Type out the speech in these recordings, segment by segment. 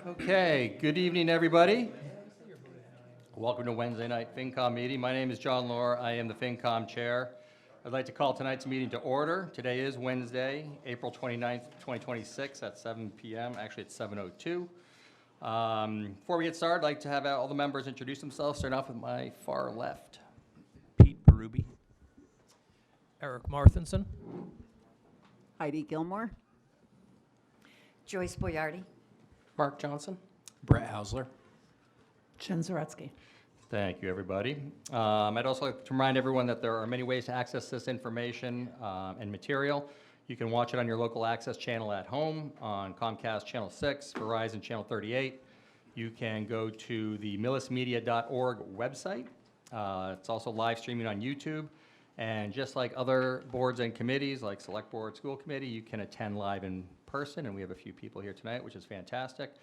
Okay, good evening, everybody. Welcome to Wednesday night FinCom meeting. My name is John Lohr. I am the FinCom chair. I'd like to call tonight's meeting to order. Today is Wednesday, April 29th, 2026 at 7 p.m. Actually, it's 7:02. Before we get started, I'd like to have all the members introduce themselves. Starting off with my far left. Pete Berube. Eric Marthinson. Heidi Gilmore. Joyce Boyardi. Mark Johnson. Brett Hausler. Jen Zaretsky. Thank you, everybody. I'd also like to remind everyone that there are many ways to access this information and material. You can watch it on your local access channel at home, on Comcast Channel 6, Verizon Channel 38. You can go to the millismedia.org website. It's also live streaming on YouTube. And just like other boards and committees, like Select Board, School Committee, you can attend live in person, and we have a few people here tonight, which is fantastic.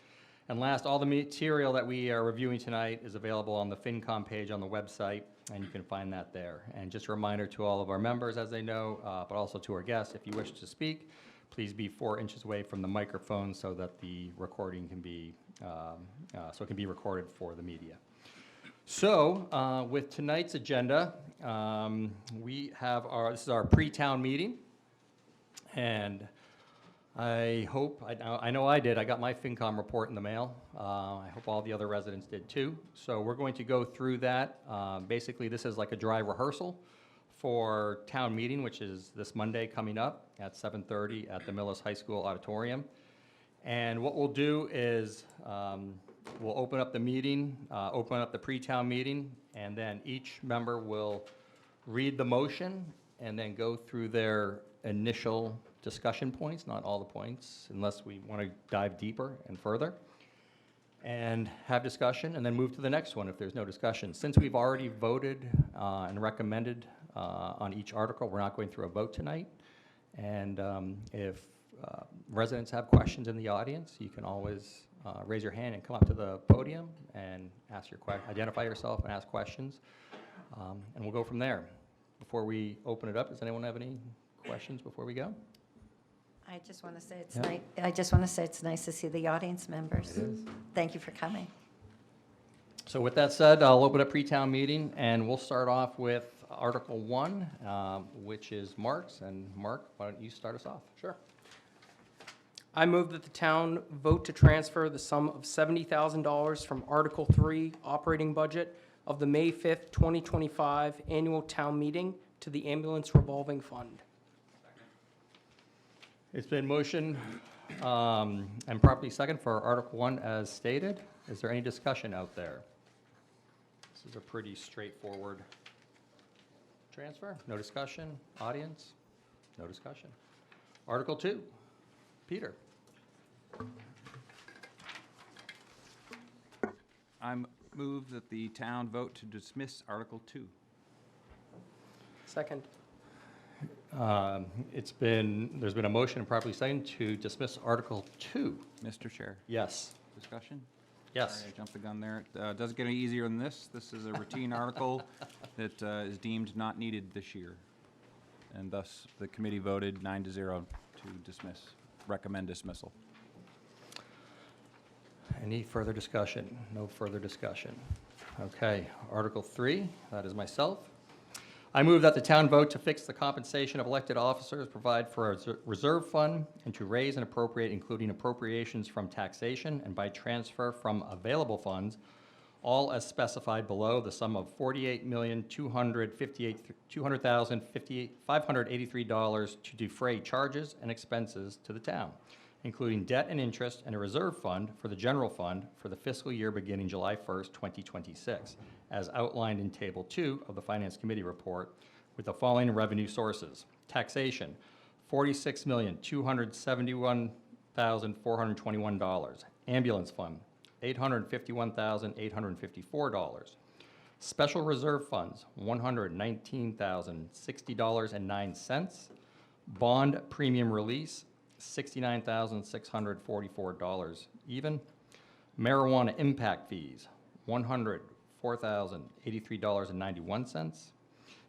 And last, all the material that we are reviewing tonight is available on the FinCom page on the website, and you can find that there. And just a reminder to all of our members, as they know, but also to our guests, if you wish to speak, please be 4 inches away from the microphone so that the recording can be, so it can be recorded for the media. So, with tonight's agenda, we have this is our pre-town meeting, and I hope, I know I did, I got my FinCom report in the mail. I hope all the other residents did too. So we're going to go through that. Basically, this is like a dry rehearsal for town meeting, which is this Monday coming up at 7:30 at the Millis High School Auditorium. And what we'll do is we'll open up the meeting, open up the pre-town meeting, and then each member will read the motion and then go through their initial discussion points, not all the points, unless we want to dive deeper and further, and have discussion, and then move to the next one if there's no discussion. Since we've already voted and recommended on each article, we're not going through a vote tonight. And if residents have questions in the audience, you can always raise your hand and come up to the podium and ask your identify yourself and ask questions, and we'll go from there. Before we open it up, does anyone have any questions before we go? I just want to say it's Yeah. nice. I just want to say it's nice to see the audience members. It is. Thank you for coming. So with that said, I'll open up pre-town meeting, and we'll start off with Article 1, which is Mark's. And Mark, why don't you start us off? Sure. I move that the town vote to transfer the sum of $70,000 from Article 3 operating budget of the May 5th, 2025 annual town meeting to the ambulance revolving fund. It's been motioned and properly second for Article 1 as stated. Is there any discussion out there? This is a pretty straightforward transfer. No discussion. Audience? No discussion. Article 2. Peter. I move that the town vote to dismiss Article 2. Second. There's been a motion and properly second to dismiss Article 2. Mr. Chair, Yes. discussion? Yes. Sorry, I jumped the gun there. It does get any easier than this. This is a routine article that is deemed not needed this year. And thus, the committee voted 9-0 to dismiss, recommend dismissal. Any further discussion? No further discussion. Okay, Article 3, that is myself. I move that the town vote to fix the compensation of elected officers, provide for a reserve fund, and to raise and appropriate, including appropriations from taxation and by transfer from available funds, all as specified below, the sum of $48,200,583 to defray charges and expenses to the town, including debt and interest and a reserve fund for the general fund for the fiscal year beginning July 1st, 2026, as outlined in Table 2 of the Finance Committee report, with the following revenue sources. Taxation, $46,271,421. Ambulance fund, $851,854. Special reserve funds, $119,060.09. Bond premium release, $69,644 even. Marijuana impact fees, $104,083.91.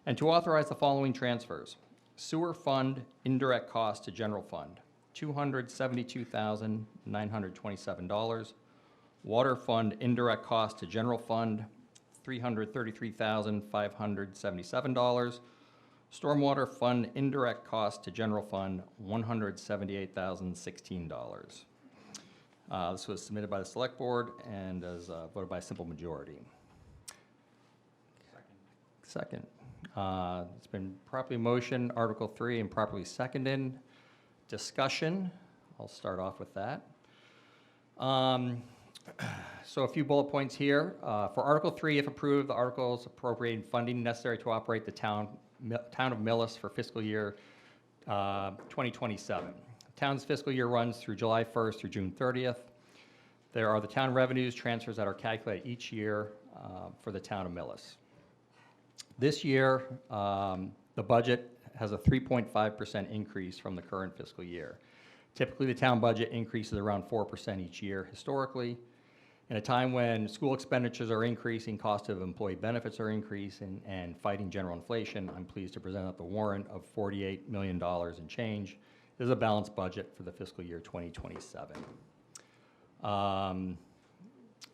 And to authorize the following transfers: sewer fund indirect cost to general fund, $272,927. Water Fund indirect cost to general fund, $333,577. Stormwater Fund indirect cost to general fund, $178,016. This was submitted by the Select Board and is voted by a simple majority. Second. It's been properly motioned, Article 3, and properly seconded. Discussion. I'll start off with that. So a few bullet points here. For Article 3, if approved, the articles appropriating funding necessary to operate the town of Millis for fiscal year 2027. Town's fiscal year runs through July 1st through June 30th. There are the town revenues transfers that are calculated each year for the town of Millis. This year, the budget has a 3.5% increase from the current fiscal year. Typically, the town budget increases around 4% each year historically. In a time when school expenditures are increasing, cost of employee benefits are increasing, and fighting general inflation, I'm pleased to present the warrant of $48 million in change. This is a balanced budget for the fiscal year 2027.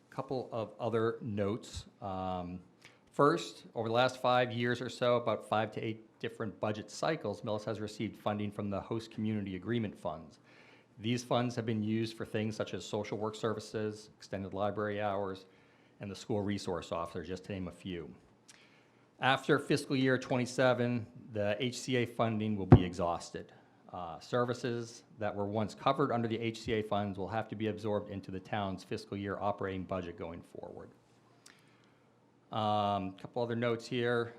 Couple of other notes. First, over the last 5 years or so, about 5 to 8 different budget cycles, Millis has received funding from the host community agreement funds. These funds have been used for things such as social work services, extended library hours, and the school resource officer, just to name a few. After fiscal year 27, the HCA funding will be exhausted. Services that were once covered under the HCA funds will have to be absorbed into the town's fiscal year operating budget going forward. Couple other notes here.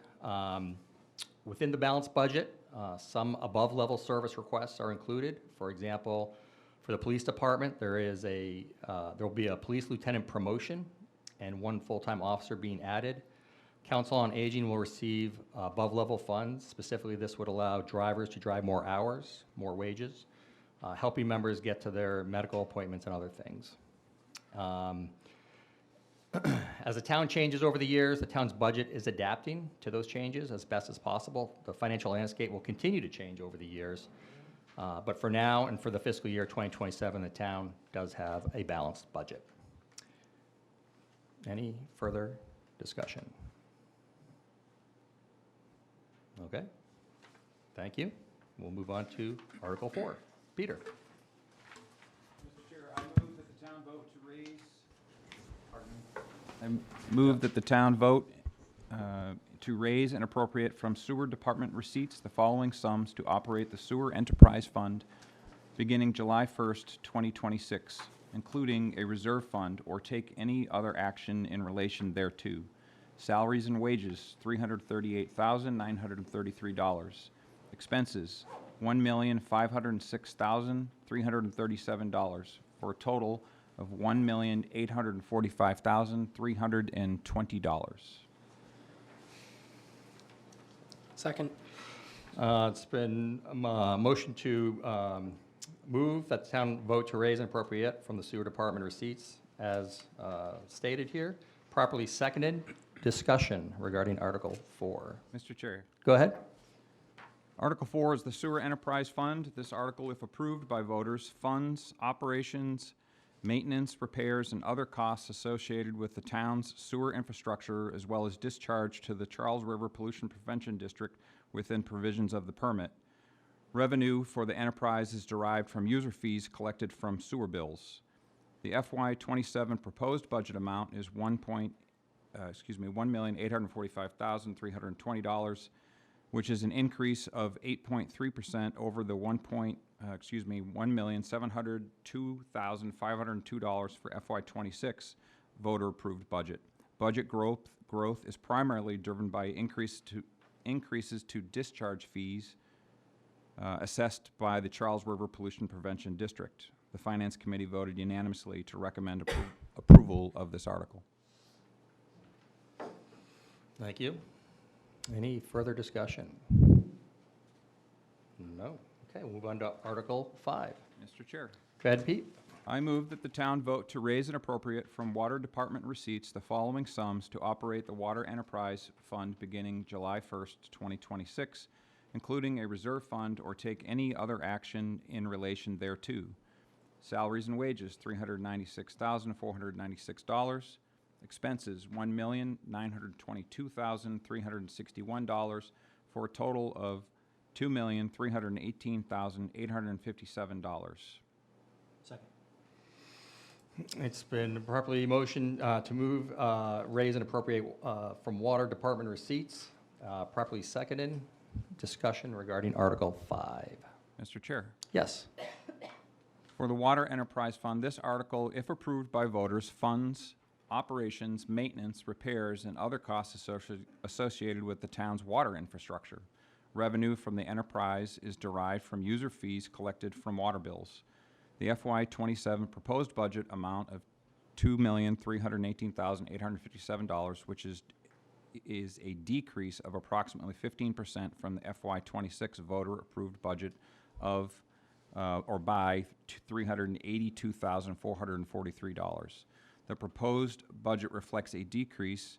Within the balanced budget, some above-level service requests are included. For example, for the police department, there will be a police lieutenant promotion and 1 full-time officer being added. Council on Aging will receive above-level funds. Specifically, this would allow drivers to drive more hours, more wages, helping members get to their medical appointments and other things. As the town changes over the years, the town's budget is adapting to those changes as best as possible. The financial landscape will continue to change over the years. But for now and for the fiscal year 2027, the town does have a balanced budget. Any further discussion? Okay. Thank you. We'll move on to Article 4. Peter. Mr. Chair, I move that the town vote to raise, I move that the town vote to raise and appropriate from sewer department receipts the following sums to operate the sewer enterprise fund beginning July 1st, 2026, including a reserve fund or take any other action in relation thereto. Salaries and wages, $338,933. Expenses, $1,506,337, for a total of $1,845,320. Second. It's been a motion to move that the town vote to raise and appropriate from the sewer department receipts as stated here. Properly seconded. Discussion regarding Article 4. Mr. Chair. Go ahead. Article 4 is the Sewer Enterprise Fund. This article, if approved by voters, funds operations, maintenance, repairs, and other costs associated with the town's sewer infrastructure, as well as discharge to the Charles River Pollution Prevention District within provisions of the permit. Revenue for the enterprise is derived from user fees collected from sewer bills. The FY27 proposed budget amount is $1,845,320, which is an increase of 8.3% over the $1,702,502 for FY26 voter-approved budget. Budget growth is primarily driven by increases to discharge fees assessed by the Charles River Pollution Prevention District. The Finance Committee voted unanimously to recommend approval of this article. Thank you. Any further discussion? No. Okay, we'll move on to Article 5. Mr. Chair. Go ahead, Pete. I move that the town vote to raise and appropriate from Water Department receipts the following sums to operate the Water Enterprise Fund beginning July 1st, 2026, including a reserve fund or take any other action in relation thereto. Salaries and wages, $396,496. Expenses, $1,922,361, for a total of $2,318,857. It's been properly motioned to move, raise and appropriate from Water Department receipts. Properly seconded. Discussion regarding Article 5. Mr. Chair. Yes. For the Water Enterprise Fund, this article, if approved by voters, funds operations, maintenance, repairs, and other costs associated with the town's water infrastructure. Revenue from the enterprise is derived from user fees collected from water bills. The FY27 proposed budget amount of $2,318,857, which is a decrease of approximately 15% from the FY26 voter-approved budget of, or by $382,443. The proposed budget reflects a decrease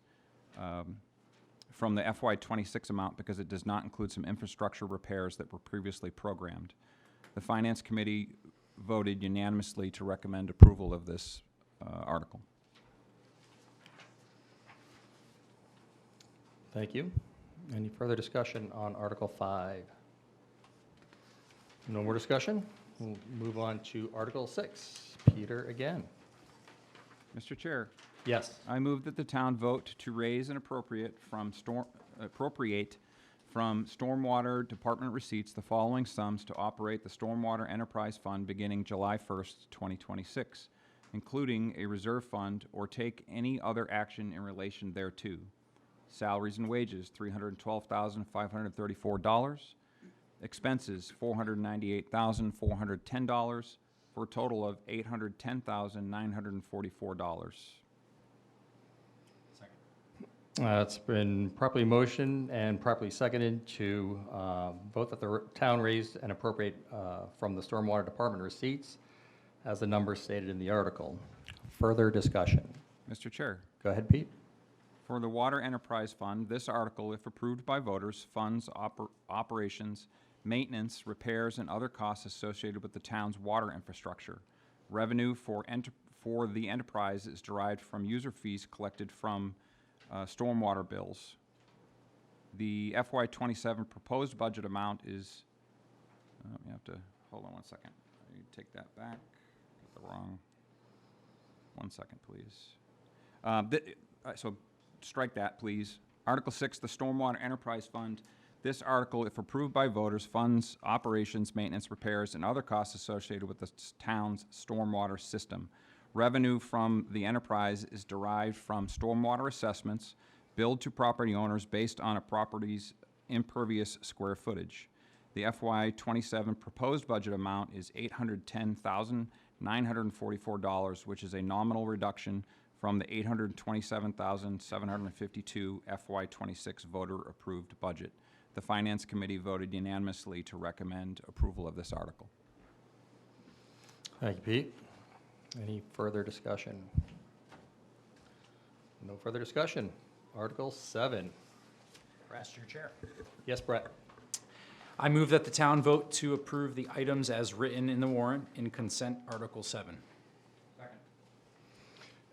from the FY26 amount because it does not include some infrastructure repairs that were previously programmed. The Finance Committee voted unanimously to recommend approval of this article. Thank you. Any further discussion on Article 5? No more discussion? We'll move on to Article 6. Peter again. Mr. Chair, Yes. I move that the town vote to raise and appropriate from Stormwater Department receipts the following sums to operate the Stormwater Enterprise Fund beginning July 1st, 2026, including a reserve fund or take any other action in relation thereto. Salaries and wages, $312,534. Expenses, $498,410, for a total of $810,944. It's been properly motioned and properly seconded to vote that the town raise and appropriate from the Stormwater Department receipts as the numbers stated in the article. Further discussion? Mr. Chair, Go ahead, Pete. for the Water Enterprise Fund, this article, if approved by voters, funds operations, maintenance, repairs, and other costs associated with the town's water infrastructure. Revenue for the enterprise is derived from user fees collected from stormwater bills. The FY27 proposed budget amount is, you have to, hold on one second. I need to take that back. Got the wrong, 1 second, please. So strike that, please. Article 6, the Stormwater Enterprise Fund. This article, if approved by voters, funds operations, maintenance, repairs, and other costs associated with the town's stormwater system. Revenue from the enterprise is derived from stormwater assessments billed to property owners based on a property's impervious square footage. The FY27 proposed budget amount is $810,944, which is a nominal reduction from the $827,752 FY26 voter-approved budget. The Finance Committee voted unanimously to recommend approval of this article. Thank you, Pete. Any further discussion? No further discussion. Article 7. Your Chair. Yes, Brett. I move that the town vote to approve the items as written in the warrant in consent Article 7.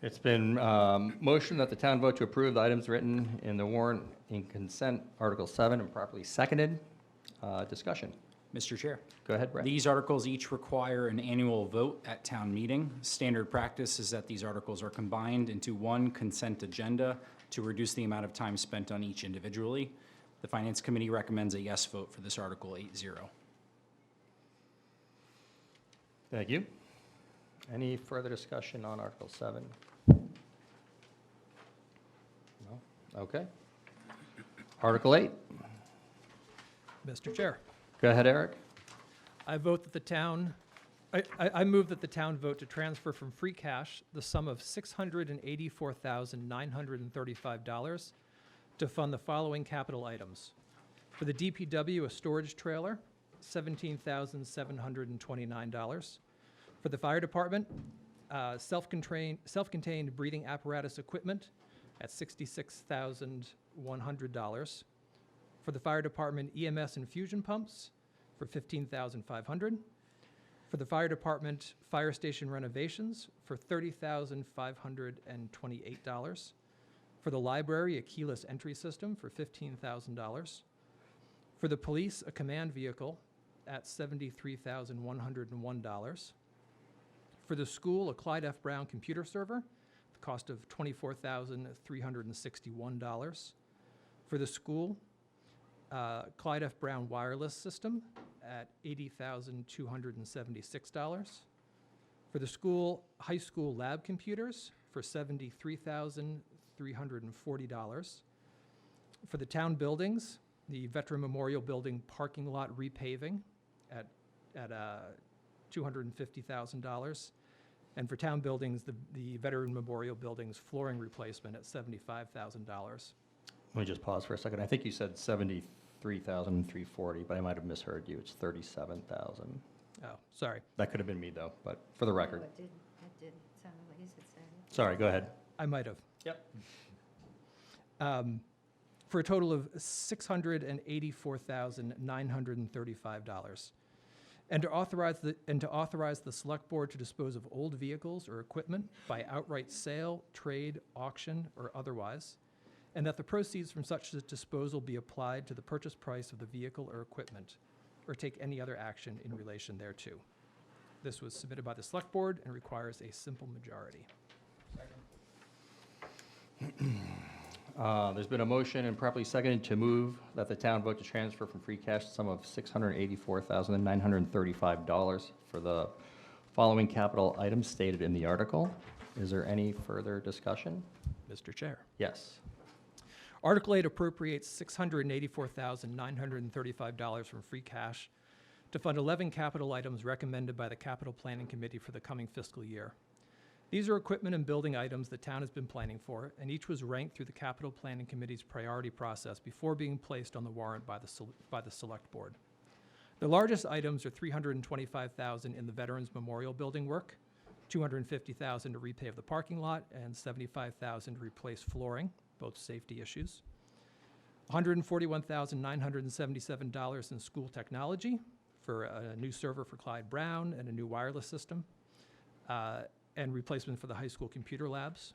It's been motioned that the town vote to approve the items written in the warrant in consent Article 7 and properly seconded. Discussion. Mr. Chair. Go ahead, Brett. These articles each require an annual vote at town meeting. Standard practice is that these articles are combined into one consent agenda to reduce the amount of time spent on each individually. The Finance Committee recommends a yes vote for this Article 8-0. Thank you. Any further discussion on Article 7? No? Okay. Article 8. Mr. Chair, Go ahead, Eric. I vote that the town, I move that the town vote to transfer from free cash the sum of $684,935 to fund the following capital items. For the DPW, a storage trailer, $17,729. For the fire department, self-contained breathing apparatus equipment at $66,100. For the fire department, EMS infusion pumps for $15,500. For the fire department, fire station renovations for $30,528. For the library, a keyless entry system for $15,000. For the police, a command vehicle at $73,101. For the school, a Clyde F. Brown computer server, the cost of $24,361. For the school, Clyde F. Brown wireless system at $80,276. For the school, high school lab computers for $73,340. For the town buildings, the Veteran Memorial Building parking lot repaving at $250,000. And for town buildings, the Veteran Memorial Building's flooring replacement at $75,000. Let me just pause for a second. I think you said 73,340, but I might have misheard you. It's 37,000. Oh, sorry. That could have been me, though, but for the record. It did sound like you said 70. Sorry, go ahead. I might have. Yep. For a total of $684,935. And to authorize the select board to dispose of old vehicles or equipment by outright sale, trade, auction, or otherwise, and that the proceeds from such disposal be applied to the purchase price of the vehicle or equipment, or take any other action in relation thereto. This was submitted by the select board and requires a simple majority. There's been a motion and properly seconded to move that the town vote to transfer from free cash the sum of $684,935 for the following capital items stated in the article. Is there any further discussion? Mr. Chair. Yes. Article 8 appropriates $684,935 from free cash to fund 11 capital items recommended by the Capital Planning Committee for the coming fiscal year. These are equipment and building items the town has been planning for, and each was ranked through the Capital Planning Committee's priority process before being placed on the warrant by the Select Board. The largest items are $325,000 in the Veterans Memorial Building work, $250,000 to repave the parking lot, and $75,000 to replace flooring, both safety issues. $141,977 in school technology for a new server for Clyde Brown and a new wireless system, and replacement for the high school computer labs.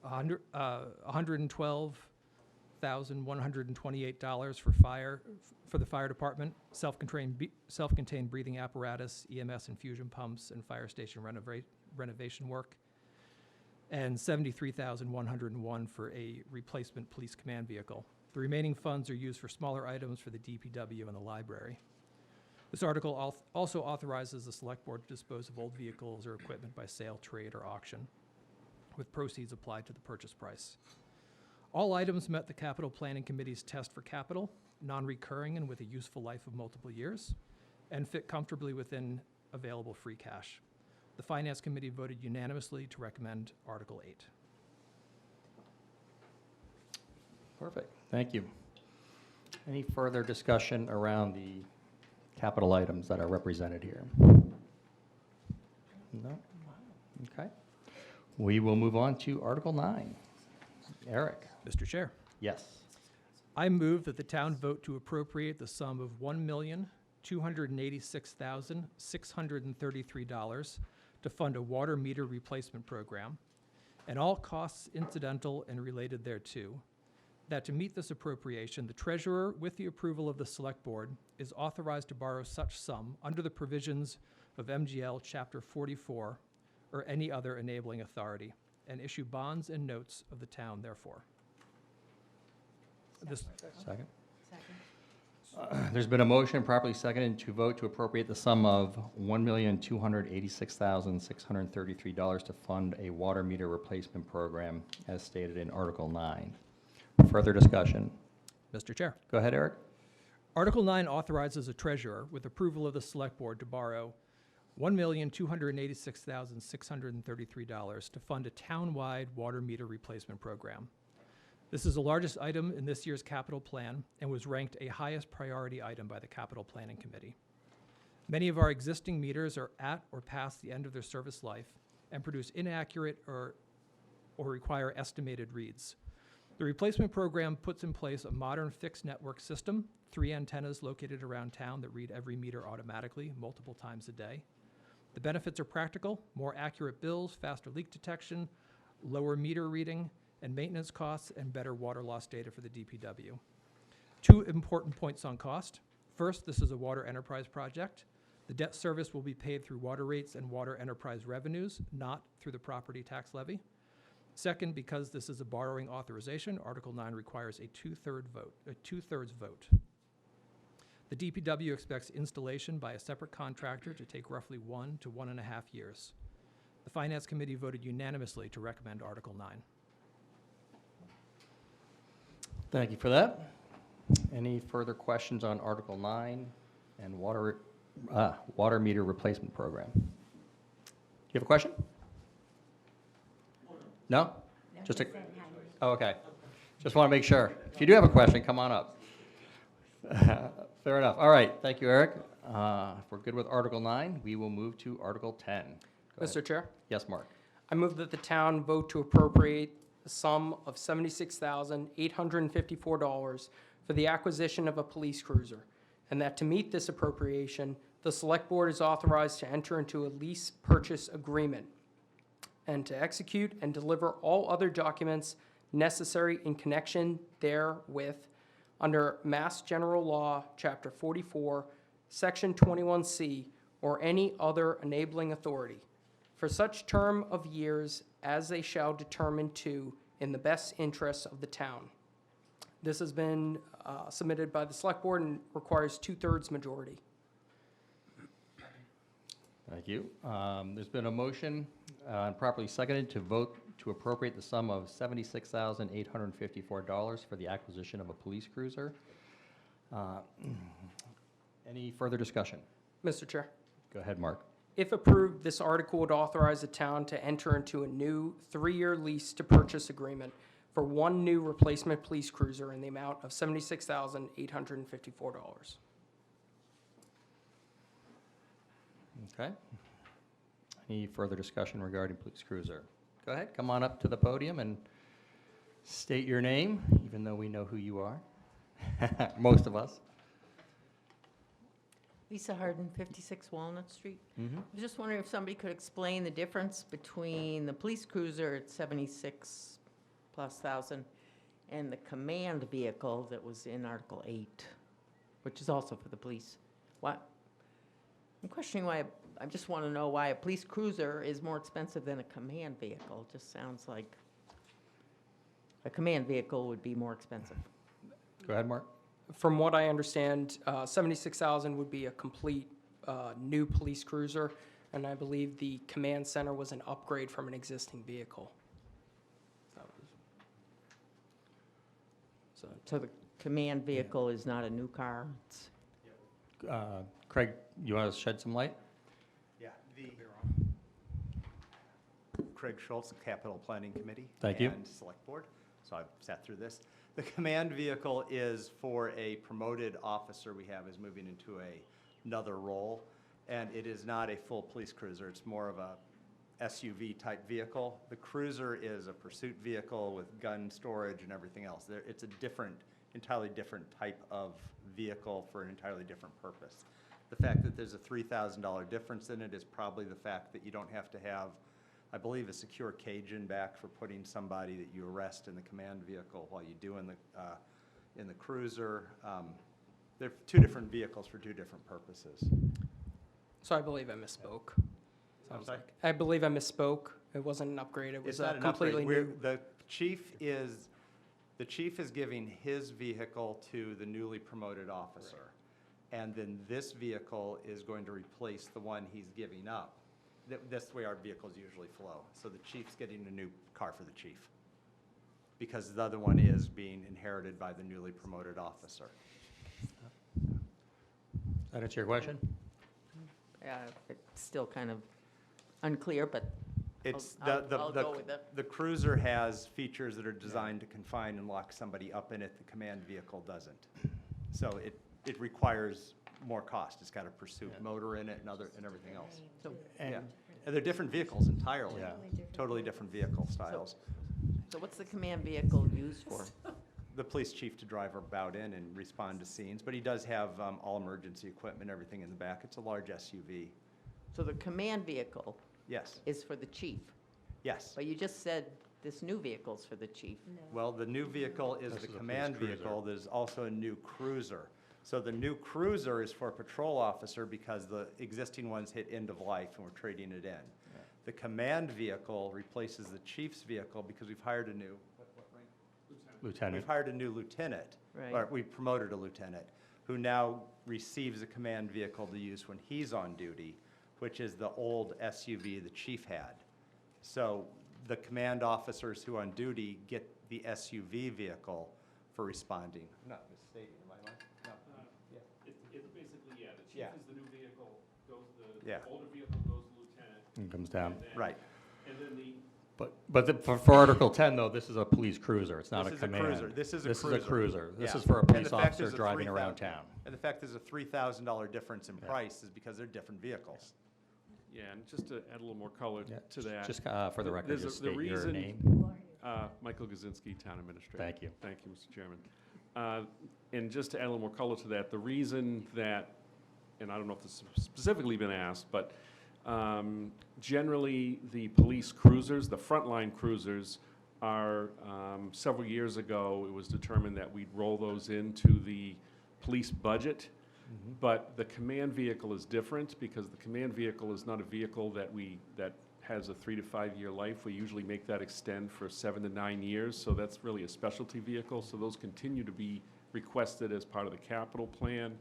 $112,128 for the fire department, self-contained breathing apparatus, EMS infusion pumps, and fire station renovation work, and $73,101 for a replacement police command vehicle. The remaining funds are used for smaller items for the DPW and the library. This article also authorizes the select board to dispose of old vehicles or equipment by sale, trade, or auction, with proceeds applied to the purchase price. All items met the Capital Planning Committee's test for capital, non-recurring and with a useful life of multiple years, and fit comfortably within available free cash. The Finance Committee voted unanimously to recommend Article 8. Perfect. Thank you. Any further discussion around the capital items that are represented here? No? Okay. We will move on to Article 9. Eric? Mr. Chair. Yes. I move that the town vote to appropriate the sum of $1,286,633 to fund a water meter replacement program and all costs incidental and related thereto. That to meet this appropriation, the treasurer, with the approval of the select board, is authorized to borrow such sum under the provisions of MGL Chapter 44 or any other enabling authority, and issue bonds and notes of the town therefore. This, Second. Second. There's been a motion properly seconded to vote to appropriate the sum of $1,286,633 to fund a water meter replacement program as stated in Article 9. Further discussion? Mr. Chair. Go ahead, Eric. Article 9 authorizes a treasurer, with approval of the select board, to borrow $1,286,633 to fund a town-wide water meter replacement program. This is the largest item in this year's capital plan and was ranked a highest priority item by the Capital Planning Committee. Many of our existing meters are at or past the end of their service life and produce inaccurate or require estimated reads. The replacement program puts in place a modern fixed network system, 3 antennas located around town that read every meter automatically, multiple times a day. The benefits are practical: more accurate bills, faster leak detection, lower meter reading and maintenance costs, and better water loss data for the DPW. 2 important points on cost. First, this is a water enterprise project. The debt service will be paid through water rates and water enterprise revenues, not through the property tax levy. Second, because this is a borrowing authorization, Article 9 requires a two-thirds vote. The DPW expects installation by a separate contractor to take roughly 1 to 1.5 years. The Finance Committee voted unanimously to recommend Article 9. Thank you for that. Any further questions on Article 9 and water meter replacement program? Do you have a question? No? No, Just a- saying hi. Oh, okay. Just want to make sure. If you do have a question, come on up. Fair enough. All right. Thank you, Eric. If we're good with Article 9, we will move to Article 10. Go ahead. Mr. Chair, Yes, Mark. I move that the town vote to appropriate the sum of $76,854 for the acquisition of a police cruiser, and that to meet this appropriation, the Select Board is authorized to enter into a lease purchase agreement and to execute and deliver all other documents necessary in connection therewith under Mass General Law, Chapter 44, Section 21C, or any other enabling authority, for such term of years as they shall determine to, in the best interests of the town. This has been submitted by the Select Board and requires 2/3 majority. Thank you. There's been a motion and properly seconded to vote to appropriate the sum of $76,854 for the acquisition of a police cruiser. Any further discussion? Mr. Chair, Go ahead, Mark. if approved, this article would authorize the town to enter into a new 3-year lease to purchase agreement for 1 new replacement police cruiser in the amount of $76,854. Okay. Any further discussion regarding police cruiser? Go ahead, come on up to the podium and state your name, even though we know who you are. Most of us. Lisa Harden, 56 Walnut Street. Mhm. I was just wondering if somebody could explain the difference between the police cruiser at 76+ thousand and the command vehicle that was in Article 8, which is also for the police. What? I'm questioning why, I just want to know why a police cruiser is more expensive than a command vehicle. It just sounds like a command vehicle would be more expensive. Go ahead, Mark. From what I understand, 76,000 would be a complete new police cruiser, and I believe the command center was an upgrade from an existing vehicle. So, So the command vehicle is not a new car? It's- Craig, you want to shed some light? Yeah, Craig Schultz, Capital Planning Committee. Thank you. And Select Board, so I've sat through this. The command vehicle is for a promoted officer we have is moving into another role, and it is not a full police cruiser. It's more of a SUV-type vehicle. The cruiser is a pursuit vehicle with gun storage and everything else. It's a entirely different type of vehicle for an entirely different purpose. The fact that there's a $3,000 difference in it is probably the fact that you don't have to have, I believe, a secure cage in back for putting somebody that you arrest in the command vehicle while you do in the cruiser. They're 2 different vehicles for 2 different purposes. so I believe I misspoke. I'm Sounds sorry? like- I believe I misspoke. It wasn't an upgrade, it It's was not a an upgrade. completely new. The chief is giving his vehicle to the newly promoted officer. And then this vehicle is going to replace the one he's giving up. That's the way our vehicles usually flow. So the chief's getting a new car for the chief, because the other one is being inherited by the newly promoted officer. That answer your question? It's still kind of unclear, but It's, I'll go with it. the cruiser has features that are designed to confine and lock somebody up in it. The command vehicle doesn't. So it requires more cost. It's got a pursuit motor in it and everything else. So Yeah. And they're different vehicles entirely. Yeah. Totally different vehicle styles. So what's the command vehicle used for? The police chief to drive about in and respond to scenes, but he does have all emergency equipment, everything in the back. It's a large SUV. So the command vehicle Yes, is for the chief, yes. but you just said this new vehicle's for the chief. Well, the new vehicle is This the is a police command cruiser. vehicle. There's also a new cruiser. So the new cruiser is for a patrol officer because the existing ones hit end of life and we're trading it in. The command vehicle replaces the chief's vehicle because we've hired a new, Lieutenant. we've hired a new lieutenant. Right. Or we promoted a lieutenant who now receives a command vehicle to use when he's on duty, which is the old SUV the chief had. So the command officers who are on duty get the SUV vehicle for responding. I'm not misstating, am I? No. It's basically, yeah, the chief Yeah. is the new vehicle, goes, Yeah. the older vehicle goes to lieutenant. It comes down. and then- Right. And then the, For Article 10, though, this is a police cruiser. It's not a This is a command. cruiser. This is a This is a cruiser. cruiser. This Yeah. is for a And the police fact officer there's a driving around 3,000 town. And the fact there's a $3,000 difference in price is because they're different vehicles. yeah, and just to add a little more color Yeah, to that. Just for the record, There's just the state your reason- name. Michael Gazinski, Town Administrator. Thank you. Thank you, Mr. Chairman. And just to add a little more color to that, the reason that, and I don't know if this has specifically been asked, but generally, the police cruisers, the frontline cruisers, are, several years ago, it was determined that we'd roll those into the police budget. But the command vehicle is different because the command vehicle is not a vehicle that has a 3 to 5 year life. We usually make that extend for 7 to 9 years, so that's really a specialty vehicle. So those continue to be requested as part of the capital plan,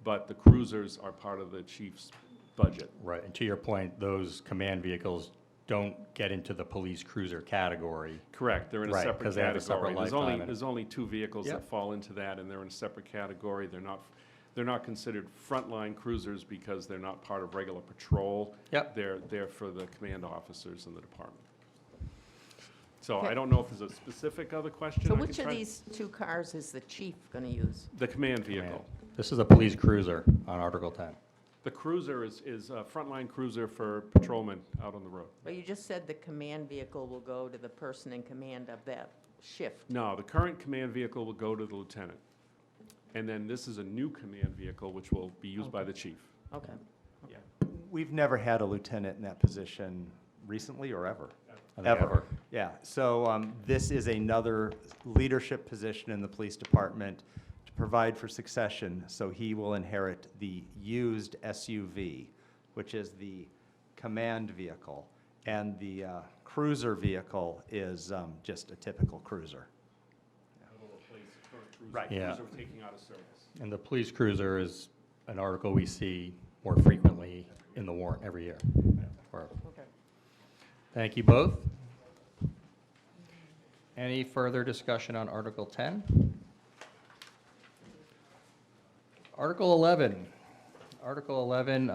but the cruisers are part of the chief's budget. Right, and to your point, those command vehicles don't get into the police cruiser category. Correct, they're in a Right, separate 'cause they have a separate category. lifetime and- There's only 2 vehicles that Yep. fall into that, and they're in a separate category. They're not considered frontline cruisers because they're not part of regular patrol. Yep. They're for the command officers in the department. So Okay. I don't know if there's a specific other question. So I which can of try- these 2 cars is the chief going to use? The command vehicle. This is a police cruiser on Article 10. The cruiser is a frontline cruiser for patrolmen out on the road. Well, you just said the command vehicle will go to the person in command of that shift. No, the current command vehicle will go to the lieutenant. And then this is a new command vehicle, which will be used by the chief. Okay. We've never had a lieutenant in that position recently or ever. I think ever. Yeah, so this is another leadership position in the police department to provide for succession, so he will inherit the used SUV, which is the command vehicle, and the cruiser vehicle is just a typical cruiser. Right. Yeah. Cruiser taking out of service. And the police cruiser is an article we see more frequently in the warrant every year. Or- Okay. Thank you both. Any further discussion on Article 10? Article 11. Article 11,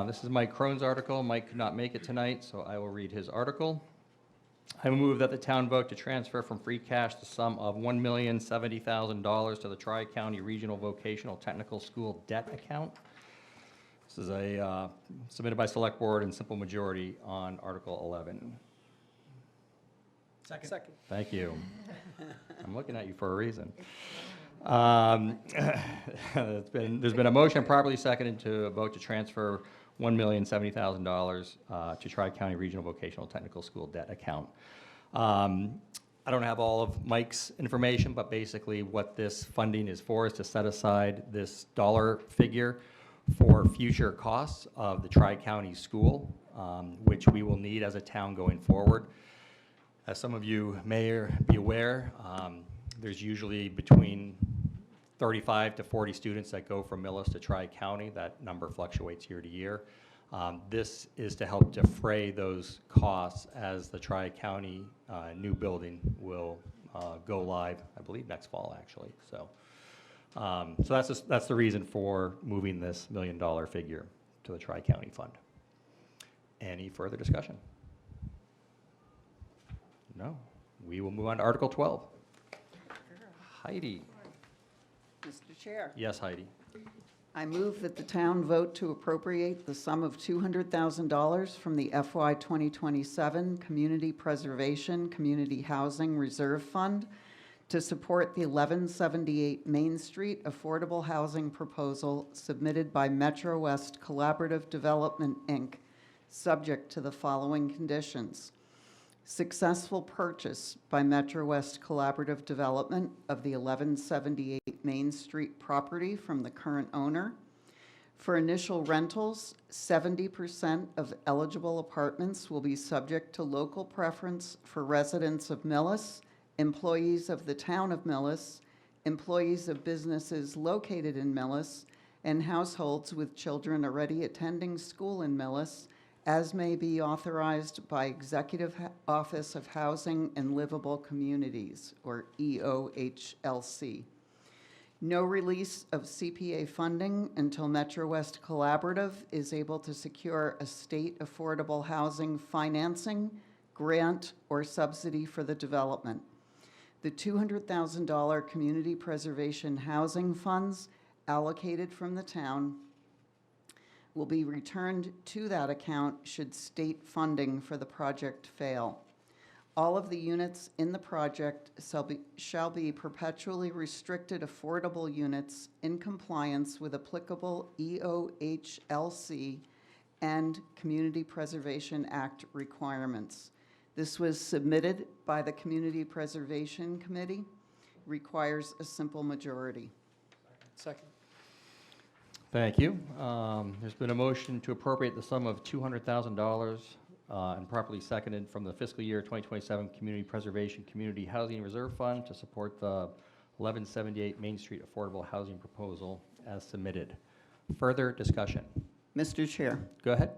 this is Mike Crone's article. Mike could not make it tonight, so I will read his article. I move that the town vote to transfer from free cash the sum of $1,070,000 to the Tri-County Regional Vocational Technical School debt account. This is a, submitted by Select Board in simple majority on Article 11. Second. Thank you. I'm looking at you for a reason. There's been a motion properly seconded to vote to transfer $1,070,000 to Tri-County Regional Vocational Technical School debt account. I don't have all of Mike's information, but basically what this funding is for is to set aside this dollar figure for future costs of the Tri-County school, which we will need as a town going forward. As some of you may be aware, there's usually between 35 to 40 students that go from Millis to Tri-County. That number fluctuates year to year. This is to help defray those costs as the Tri-County new building will go live, I believe, next fall, actually. So that's the reason for moving this $1 million figure to the Tri-County fund. Any further discussion? No. We will move on to Article 12. Heidi. Mr. Chair, Yes, Heidi. I move that the town vote to appropriate the sum of $200,000 from the FY 2027 Community Preservation Community Housing Reserve Fund to support the 1178 Main Street affordable housing proposal submitted by Metro West Collaborative Development, Inc., subject to the following conditions. Successful purchase by Metro West Collaborative Development of the 1178 Main Street property from the current owner. For initial rentals, 70% of eligible apartments will be subject to local preference for residents of Millis, employees of the town of Millis, employees of businesses located in Millis, and households with children already attending school in Millis, as may be authorized by Executive Office of Housing and Livable Communities, or EOHLC. No release of CPA funding until Metro West Collaborative is able to secure a state affordable housing financing, grant, or subsidy for the development. The $200,000 community preservation housing funds allocated from the town will be returned to that account should state funding for the project fail. All of the units in the project shall be perpetually restricted affordable units in compliance with applicable EOHLC and Community Preservation Act requirements. This was submitted by the Community Preservation Committee, requires a simple majority. Second. Thank you. There's been a motion to appropriate the sum of $200,000 and properly seconded from the fiscal year 2027 Community Preservation Community Housing Reserve Fund to support the 1178 Main Street affordable housing proposal as submitted. Further discussion? Mr. Chair. Go ahead.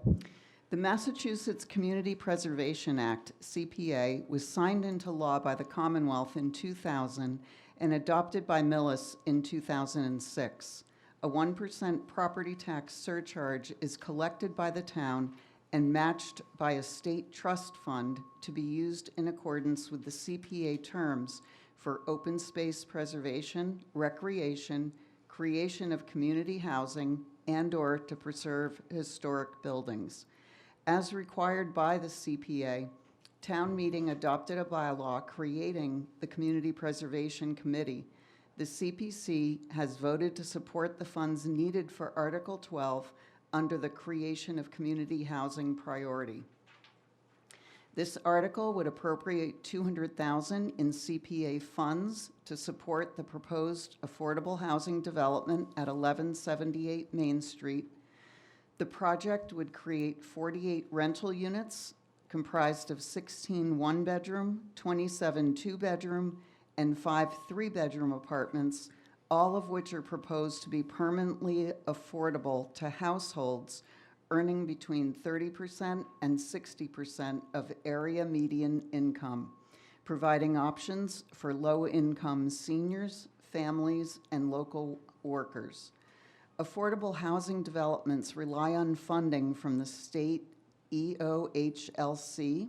The Massachusetts Community Preservation Act, CPA, was signed into law by the Commonwealth in 2000 and adopted by Millis in 2006. A 1% property tax surcharge is collected by the town and matched by a state trust fund to be used in accordance with the CPA terms for open space preservation, recreation, creation of community housing, and/or to preserve historic buildings. As required by the CPA, town meeting adopted a bylaw creating the Community Preservation Committee. The CPC has voted to support the funds needed for Article 12 under the creation of community housing priority. This article would appropriate $200,000 in CPA funds to support the proposed affordable housing development at 1178 Main Street. The project would create 48 rental units comprised of 16 one-bedroom, 27 two-bedroom, and 5 three-bedroom apartments, all of which are proposed to be permanently affordable to households earning between 30% and 60% of area median income, providing options for low-income seniors, families, and local workers. Affordable housing developments rely on funding from the state EOHLC.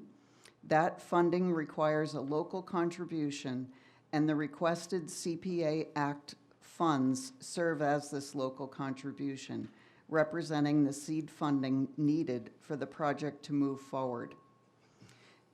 That funding requires a local contribution, and the requested CPA Act funds serve as this local contribution, representing the seed funding needed for the project to move forward.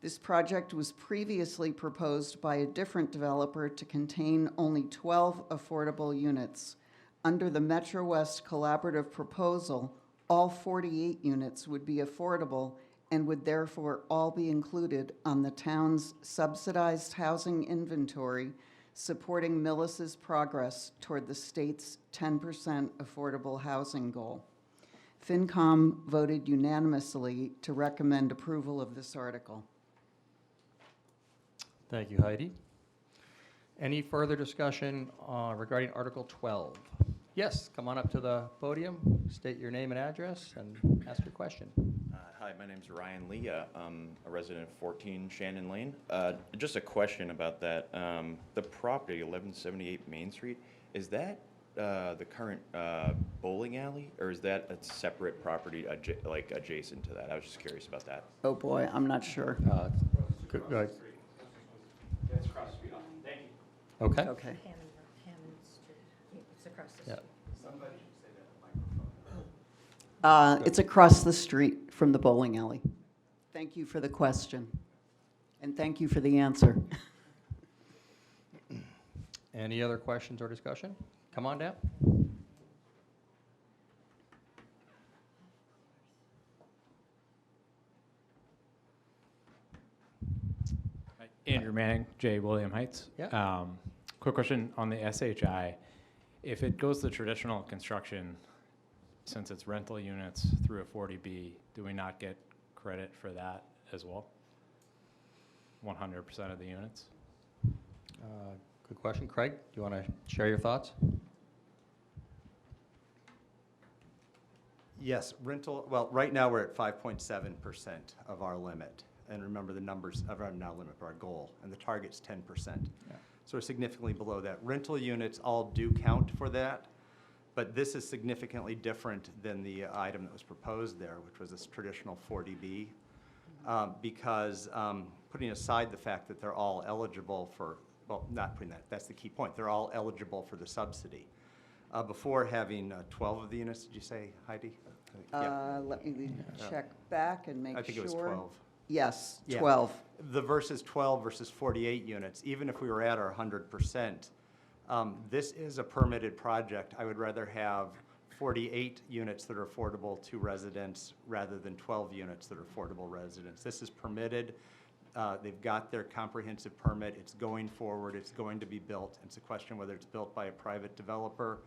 This project was previously proposed by a different developer to contain only 12 affordable units. Under the Metro West collaborative proposal, all 48 units would be affordable and would therefore all be included on the town's subsidized housing inventory, supporting Millis's progress toward the state's 10% affordable housing goal. FinCom voted unanimously to recommend approval of this article. Thank you, Heidi. Any further discussion regarding Article 12? Yes, come on up to the podium, state your name and address, and ask your question. Hi, my name's Ryan Lee. I'm a resident of 14 Shannon Lane. Just a question about that. The property, 1178 Main Street, is that the current bowling alley, or is that a separate property adjacent to that? I was just curious about that. Oh boy, I'm not sure. Go ahead. That's across the street. Thank you. Okay. Okay. Hammond Street, it's across the Yeah. street. Somebody should say that. It's across the street from the bowling alley. Thank you for the question, and thank you for the answer. Any other questions or discussion? Come on down. Andrew Manning, J. William Heights. Yeah. Quick question on the SHI. If it goes the traditional construction, since it's rental units through a 40B, do we not get credit for that as well? 100% of the units? Good question. Craig, do you want to share your thoughts? Yes, rental, well, right now we're at 5.7% of our limit. And remember the numbers of our now limit, our goal, and the target's 10%. Yeah. So we're significantly below that. Rental units all do count for that, but this is significantly different than the item that was proposed there, which was this traditional 40B, because putting aside the fact that they're all eligible for, well, not putting that, that's the key point, they're all eligible for the subsidy. Before having 12 of the units, did you say, Heidi? Yeah, Let me check back and make sure. I think it was 12. Yes, Yeah. 12. The versus 12 versus 48 units, even if we were at our 100%, this is a permitted project. I would rather have 48 units that are affordable to residents rather than 12 units that are affordable residents. This is permitted. They've got their comprehensive permit. It's going forward. It's going to be built. It's a question whether it's built by a private developer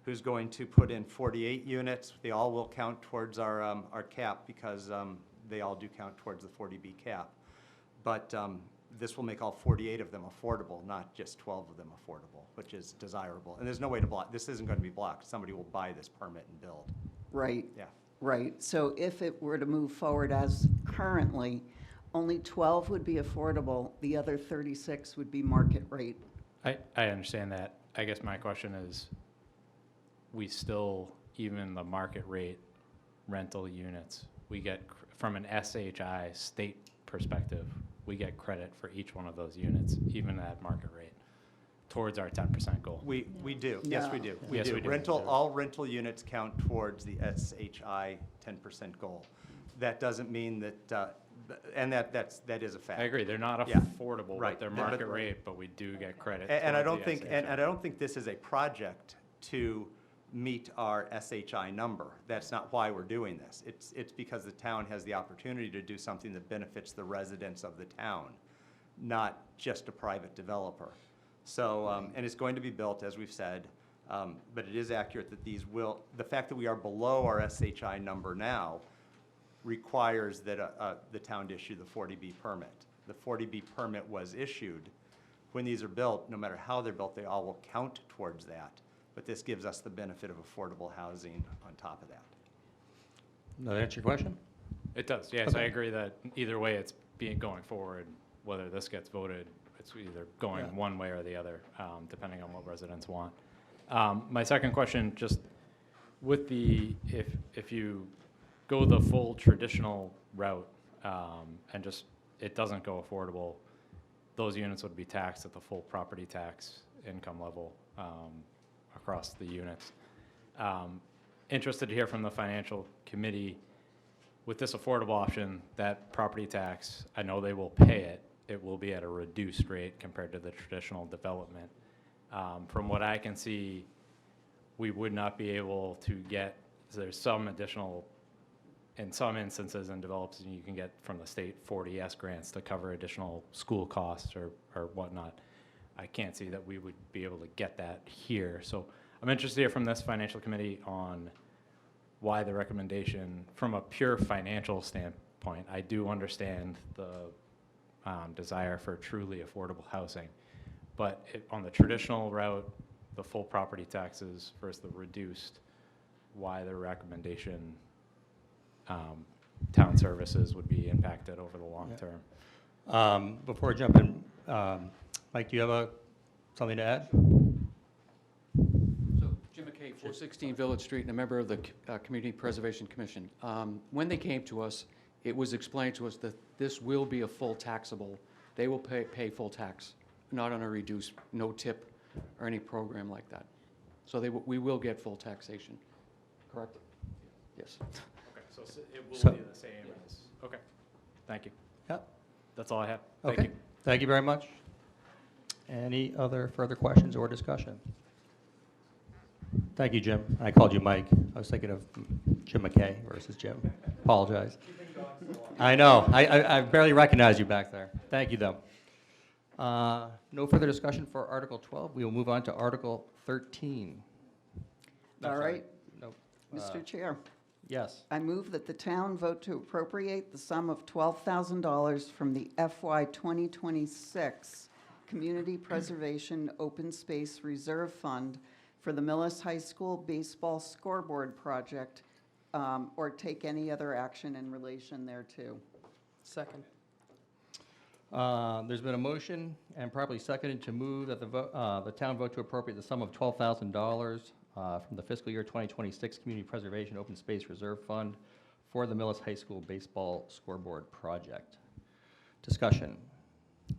who's going to put in 48 units. They all will count towards our cap because they all do count towards the 40B cap. But this will make all 48 of them affordable, not just 12 of them affordable, which is desirable. And there's no way to block. This isn't going to be blocked. Somebody will buy this permit and build. Right. Yeah. Right. So if it were to move forward as currently, only 12 would be affordable. The other 36 would be market rate. I understand that. I guess my question is, we still, even the market rate rental units, we get, from an SHI state perspective, we get credit for each one of those units, even at market rate, towards our 10% goal. We do. Yes, we do. Yes, we do. All rental units count towards the SHI 10% goal. That doesn't mean that, and that is a fact. I agree, they're not Yeah. affordable, Right. but they're Yeah, but- market rate, but we do get credit. And I towards don't the think, and SHI. I don't think this is a project to meet our SHI number. That's not why we're doing this. It's because the town has the opportunity to do something that benefits the residents of the town, not just a private developer. So, and it's going to be built, as we've said, but it is accurate that these will, the fact that we are below our SHI number now requires that the town to issue the 40B permit. The 40B permit was issued. When these are built, no matter how they're built, they all will count towards that. But this gives us the benefit of affordable housing on top of that. Does that answer your question? It does, yes, I agree that either way it's going forward, whether this gets voted, it's either going Yeah. one way or the other, depending on what residents want. My second question, just with the, if you go the full traditional route, and just, it doesn't go affordable, those units would be taxed at the full property tax income level, across the units. Interested to hear from the financial committee, with this affordable option, that property tax, I know they will pay it, it will be at a reduced rate compared to the traditional development. From what I can see, we would not be able to get, so there's some additional, in some instances in developments, you can get from the state 40S grants to cover additional school costs or whatnot. I can't see that we would be able to get that here. So I'm interested to hear from this financial committee on why the recommendation, from a pure financial standpoint, I do understand the desire for truly affordable housing. But on the traditional route, the full property taxes versus the reduced, why the recommendation town services would be impacted over the long Yeah. term. Before I jump in, Mike, do you have something to add? So Jim McKay, 416 Village Street, and a member of the Community Preservation Commission. When they came to us, it was explained to us that this will be a full taxable, they will pay full tax, not on a reduced, no tip or any program like that. So we will get full taxation, correct? Yes. Okay, so it will So- be the same as, okay, thank you. Yep. That's all I have. Thank Okay. you. Thank you very much. Any other further questions or discussion? Thank you, Jim. I called you Mike. I was thinking of Jim McKay versus Jim. Apologize. I know. I barely recognized you back there. Thank you, though. No further discussion for Article 12. We will move on to Article 13. No, All sorry. right. No. Mr. Chair, Yes. I move that the town vote to appropriate the sum of $12,000 from the FY 2026 Community Preservation Open Space Reserve Fund for the Millis High School Baseball Scoreboard Project, or take any other action in relation thereto. Second. There's been a motion and properly seconded to move that the town vote to appropriate the sum of $12,000 from the fiscal year 2026 Community Preservation Open Space Reserve Fund for the Millis High School Baseball Scoreboard Project. Discussion.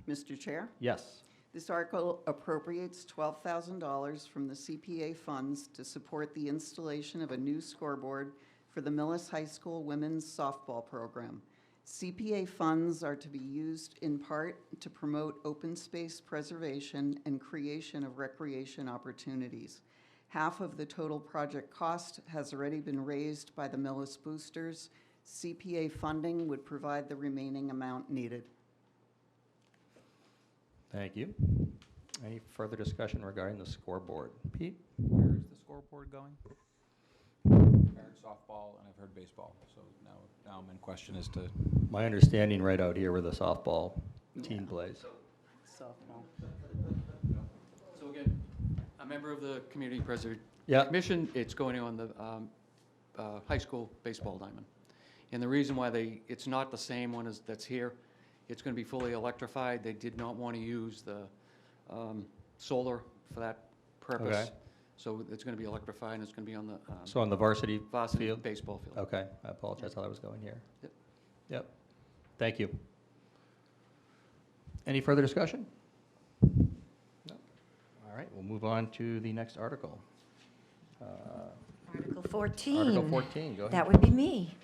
Mr. Chair? Yes. This article appropriates $12,000 from the CPA funds to support the installation of a new scoreboard for the Millis High School Women's Softball Program. CPA funds are to be used in part to promote open space preservation and creation of recreation opportunities. Half of the total project cost has already been raised by the Millis Boosters. CPA funding would provide the remaining amount needed. Thank you. Any further discussion regarding the scoreboard? Pete? Where is the scoreboard going? I've heard softball and I've heard baseball, so now I'm in question as to. My understanding right out here where the softball team plays. Softball. So again, a member of the Community Preservation Yeah. Commission, it's going on the high school baseball diamond. And the reason why it's not the same one as that's here, it's going to be fully electrified. They did not want to use the solar for that purpose. Okay. So it's going to be electrified, and it's going to be on the So on the varsity varsity field? baseball field. Okay, I apologize how that was going here. Yep. Yep. Thank you. Any further discussion? No. All right, we'll move on to the next article. Article 14. Article 14, go ahead. That would be me.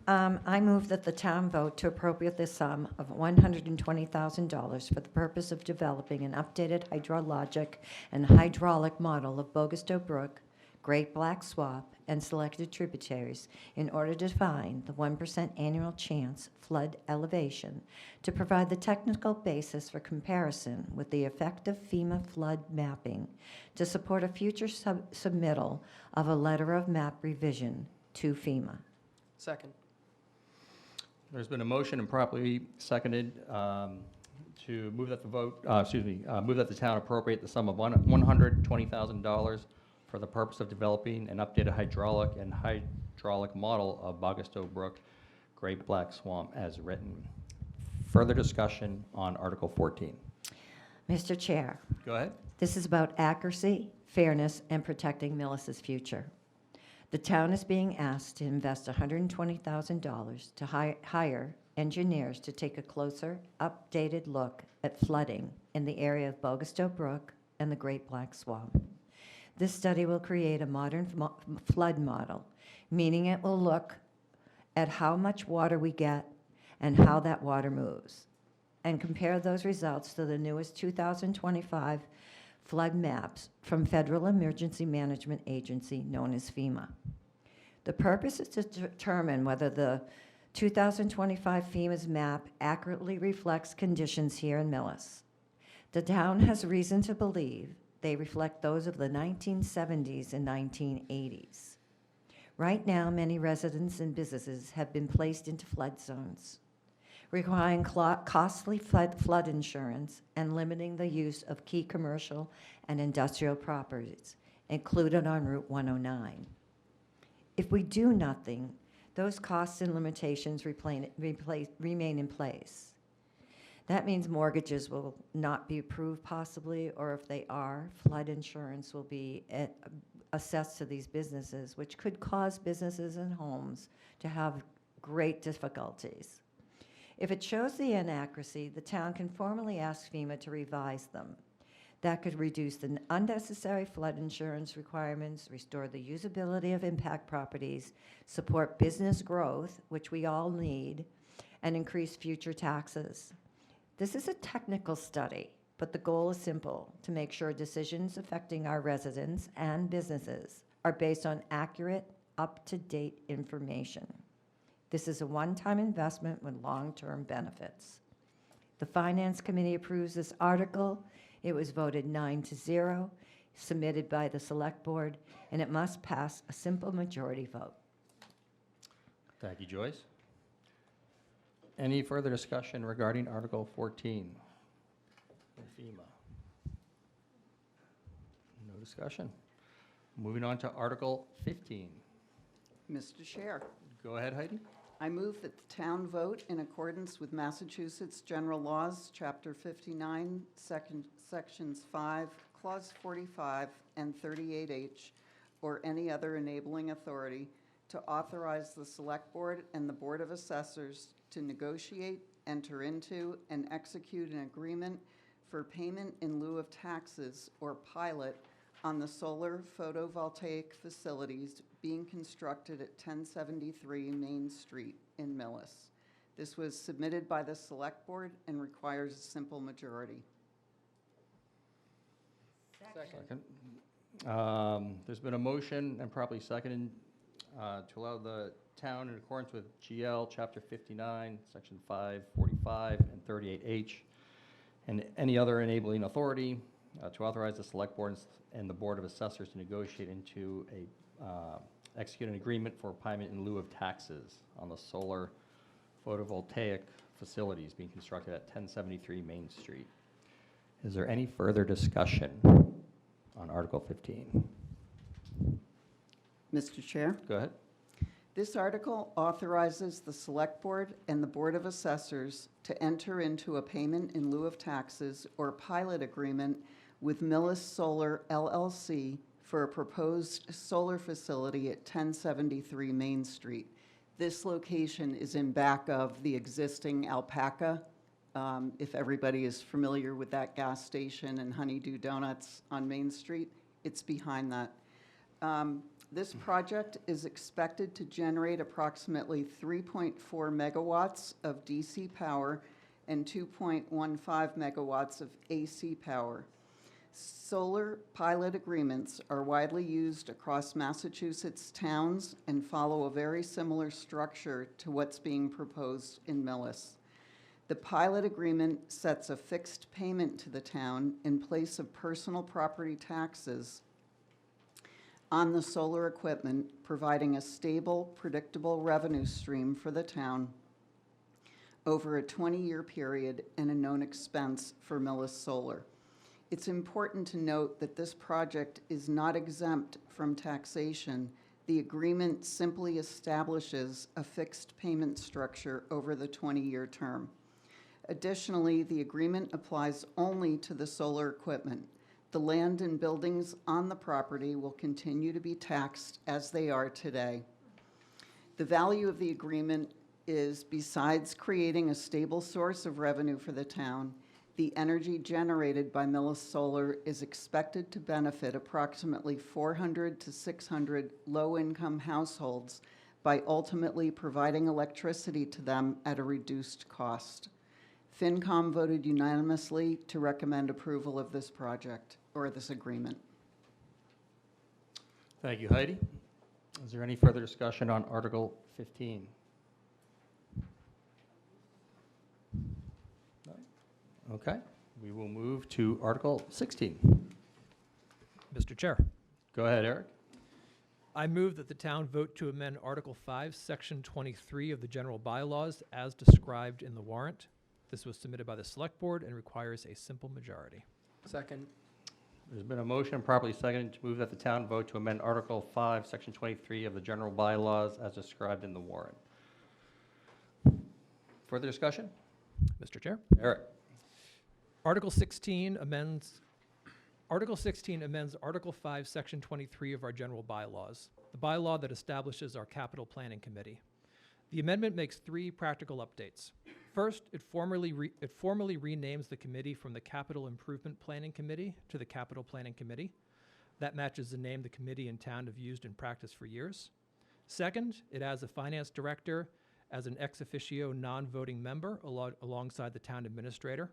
I move that the town vote to appropriate the sum of $120,000 for the purpose of developing an updated hydrologic and hydraulic model of Bogastow Brook, Great Black Swamp, and selected tributaries in order to define the 1% annual chance flood elevation to provide the technical basis for comparison with the effective FEMA flood mapping to support a future submittal of a letter of map revision to FEMA. Second. There's been a motion and properly seconded to move that move that the town appropriate the sum of $120,000 for the purpose of developing an updated hydraulic and hydraulic model of Bogastow Brook, Great Black Swamp as written. Further discussion on Article 14. Mr. Chair, Go ahead. this is about accuracy, fairness, and protecting Millis's future. The town is being asked to invest $120,000 to hire engineers to take a closer, updated look at flooding in the area of Bogastow Brook and the Great Black Swamp. This study will create a modern flood model, meaning it will look at how much water we get and how that water moves, and compare those results to the newest 2025 flood maps from Federal Emergency Management Agency known as FEMA. The purpose is to determine whether the 2025 FEMA's map accurately reflects conditions here in Millis. The town has reason to believe they reflect those of the 1970s and 1980s. Right now, many residents and businesses have been placed into flood zones, requiring costly flood insurance and limiting the use of key commercial and industrial properties included on Route 109. If we do nothing, those costs and limitations remain in place. That means mortgages will not be approved possibly, or if they are, flood insurance will be assessed to these businesses, which could cause businesses and homes to have great difficulties. If it shows the inaccuracy, the town can formally ask FEMA to revise them. that could reduce the unnecessary flood insurance requirements, restore the usability of impact properties, support business growth, which we all need, and increase future taxes. This is a technical study, but the goal is simple: to make sure decisions affecting our residents and businesses are based on accurate, up-to-date information. This is a one-time investment with long-term benefits. The Finance Committee approves this article. It was voted 9-0, submitted by the Select Board, and it must pass a simple majority vote. Thank you, Joyce. Any further discussion regarding Article 14? FEMA. No discussion. Moving on to Article 15. Mr. Chair, Go ahead, Heidi. I move that the town vote in accordance with Massachusetts General Laws, Chapter 59, Sections 5, Clause 45, and 38H, or any other enabling authority, to authorize the Select Board and the Board of Assessors to negotiate, enter into, and execute an agreement for payment in lieu of taxes, or pilot, on the solar photovoltaic facilities being constructed at 1073 Main Street in Millis. This was submitted by the Select Board and requires a simple majority. Second. There's been a motion and probably seconded to allow the town, in accordance with GL Chapter 59, Section 5, 45, and 38H, and any other enabling authority, to authorize the Select Board and the Board of Assessors to negotiate into execute an agreement for payment in lieu of taxes on the solar photovoltaic facilities being constructed at 1073 Main Street. Is there any further discussion on Article 15? Mr. Chair? Go ahead. This article authorizes the Select Board and the Board of Assessors to enter into a payment in lieu of taxes or pilot agreement with Millis Solar LLC for a proposed solar facility at 1073 Main Street. This location is in back of the existing Alpaca. If everybody is familiar with that gas station and Honeydew Donuts on Main Street, it's behind that. This project is expected to generate approximately 3.4 megawatts of DC power and 2.15 megawatts of AC power. Solar pilot agreements are widely used across Massachusetts towns and follow a very similar structure to what's being proposed in Millis. The pilot agreement sets a fixed payment to the town in place of personal property taxes on the solar equipment, providing a stable, predictable revenue stream for the town over a 20-year period and a known expense for Millis Solar. It's important to note that this project is not exempt from taxation. The agreement simply establishes a fixed payment structure over the 20-year term. Additionally, the agreement applies only to the solar equipment. The land and buildings on the property will continue to be taxed as they are today. The value of the agreement is, besides creating a stable source of revenue for the town, the energy generated by Millis Solar is expected to benefit approximately 400 to 600 low-income households by ultimately providing electricity to them at a reduced cost. FinCom voted unanimously to recommend approval of this project, or this agreement. Thank you, Heidi. Is there any further discussion on Article 15? No? Okay, we will move to Article 16. Mr. Chair, Go ahead, Eric. I move that the town vote to amend Article 5, Section 23 of the general bylaws as described in the warrant. This was submitted by the Select Board and requires a simple majority. Second. There's been a motion properly seconded to move that the town vote to amend Article 5, Section 23 of the general bylaws as described in the warrant. Further discussion? Mr. Chair? Eric. Article 16 amends Article 5, Section 23 of our general bylaws, the bylaw that establishes our capital planning committee. The amendment makes 3 practical updates. First, it formally renames the committee from the Capital Improvement Planning Committee to the Capital Planning Committee. That matches the name the committee and town have used in practice for years. Second, it adds a finance director as an ex officio non-voting member alongside the town administrator.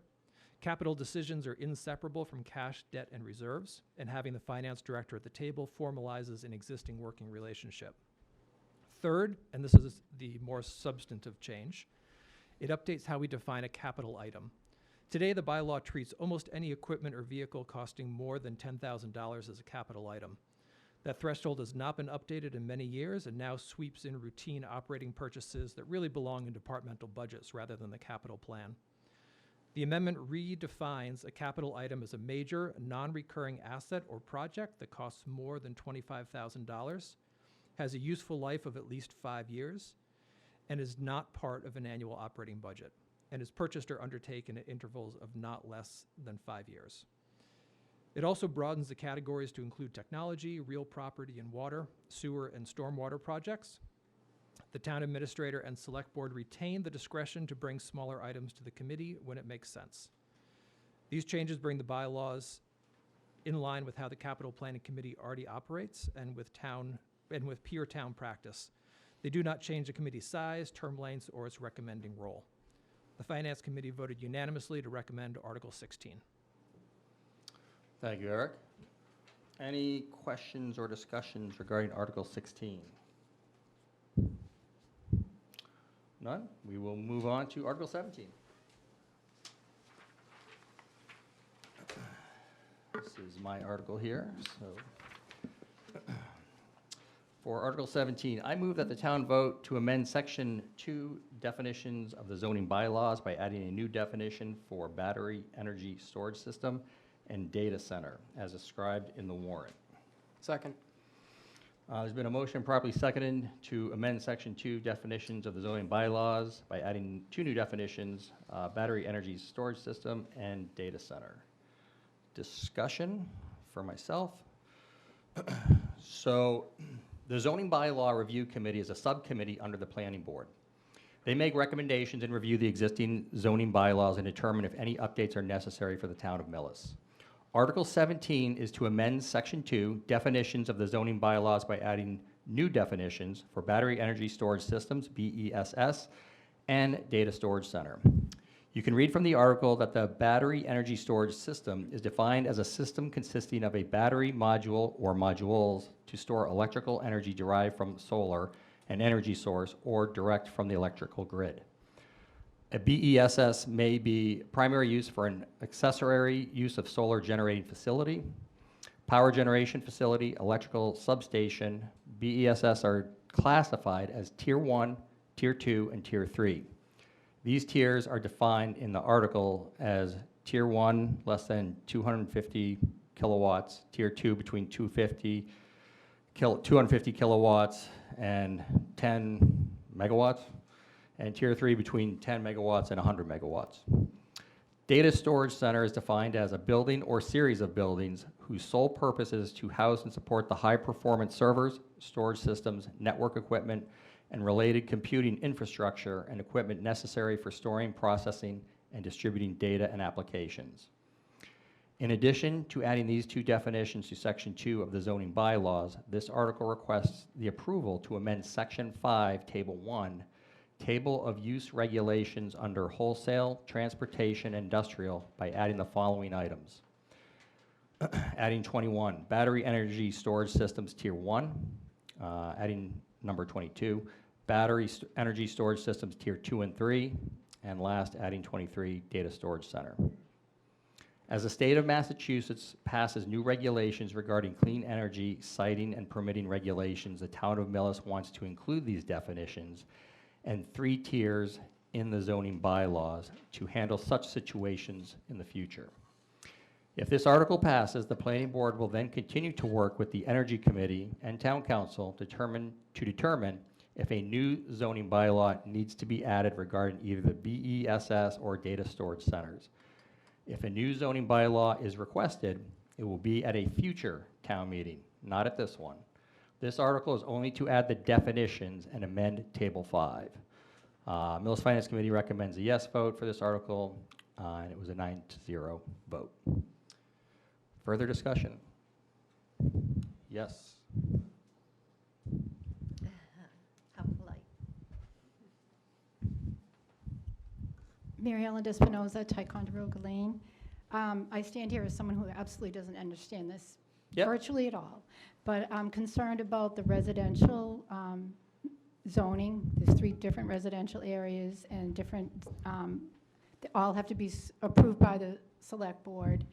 Capital decisions are inseparable from cash, debt, and reserves, and having the finance director at the table formalizes an existing working relationship. Third, and this is the more substantive change, it updates how we define a capital item. Today, the bylaw treats almost any equipment or vehicle costing more than $10,000 as a capital item. That threshold has not been updated in many years and now sweeps in routine operating purchases that really belong in departmental budgets rather than the capital plan. The amendment redefines a capital item as a major, non-recurring asset or project that costs more than $25,000, has a useful life of at least 5 years, and is not part of an annual operating budget, and is purchased or undertaken at intervals of not less than 5 years. It also broadens the categories to include technology, real property and water, sewer and stormwater projects. The town administrator and select board retain the discretion to bring smaller items to the committee when it makes sense. These changes bring the bylaws in line with how the capital planning committee already operates and with peer town practice. They do not change the committee's size, term lengths, or its recommending role. The Finance Committee voted unanimously to recommend Article 16. Thank you, Eric. Any questions or discussions regarding Article 16? None? We will move on to Article 17. This is my article here, so. For Article 17, I move that the town vote to amend Section 2 definitions of the zoning bylaws by adding a new definition for battery energy storage system and data center, as described in the warrant. Second. There's been a motion properly seconded to amend Section 2 definitions of the zoning bylaws by adding 2 new definitions, battery energy storage system and data center. Discussion for myself. So, the Zoning Bylaw Review Committee is a subcommittee under the Planning Board. They make recommendations and review the existing zoning bylaws and determine if any updates are necessary for the town of Millis. Article 17 is to amend Section 2 definitions of the zoning bylaws by adding new definitions for battery energy storage systems, BESS, and data storage center. You can read from the article that the battery energy storage system is defined as a system consisting of a battery module or modules to store electrical energy derived from solar, an energy source, or direct from the electrical grid. A BESS may be primary use for an accessory use of solar generating facility, power generation facility, electrical substation. BESS are classified as Tier 1, Tier 2, and Tier 3. These tiers are defined in the article as Tier 1, less than 250 kilowatts, Tier 2 between 250 kilowatts and 10 megawatts, and Tier 3 between 10 megawatts and 100 megawatts. Data storage center is defined as a building or series of buildings whose sole purpose is to house and support the high-performance servers, storage systems, network equipment, and related computing infrastructure and equipment necessary for storing, processing, and distributing data and applications. In addition to adding these 2 definitions to Section 2 of the zoning bylaws, this article requests the approval to amend Section 5, Table 1, Table of Use Regulations under Wholesale, Transportation, Industrial by adding the following items. Adding 21, Battery Energy Storage Systems Tier 1, adding number 22, Battery Energy Storage Systems Tier 2 and 3, and last, adding 23, Data Storage Center. As the state of Massachusetts passes new regulations regarding clean energy, siting, and permitting regulations, the town of Millis wants to include these definitions and 3 tiers in the zoning bylaws to handle such situations in the future. If this article passes, the planning board will then continue to work with the Energy Committee and Town Council to determine if a new zoning bylaw needs to be added regarding either the BESS or data storage centers. If a new zoning bylaw is requested, it will be at a future town meeting, not at this one. This article is only to add the definitions and amend Table 5. Millis Finance Committee recommends a yes vote for this article, and it was a 9-0 vote. Further discussion? Yes. How polite. Mary Ellen Despinoza, Ticonderoga Lane. I stand here as someone who absolutely doesn't understand this Yep. virtually at all, but I'm concerned about the residential zoning. There's 3 different residential areas and different, they all have to be approved by the select board.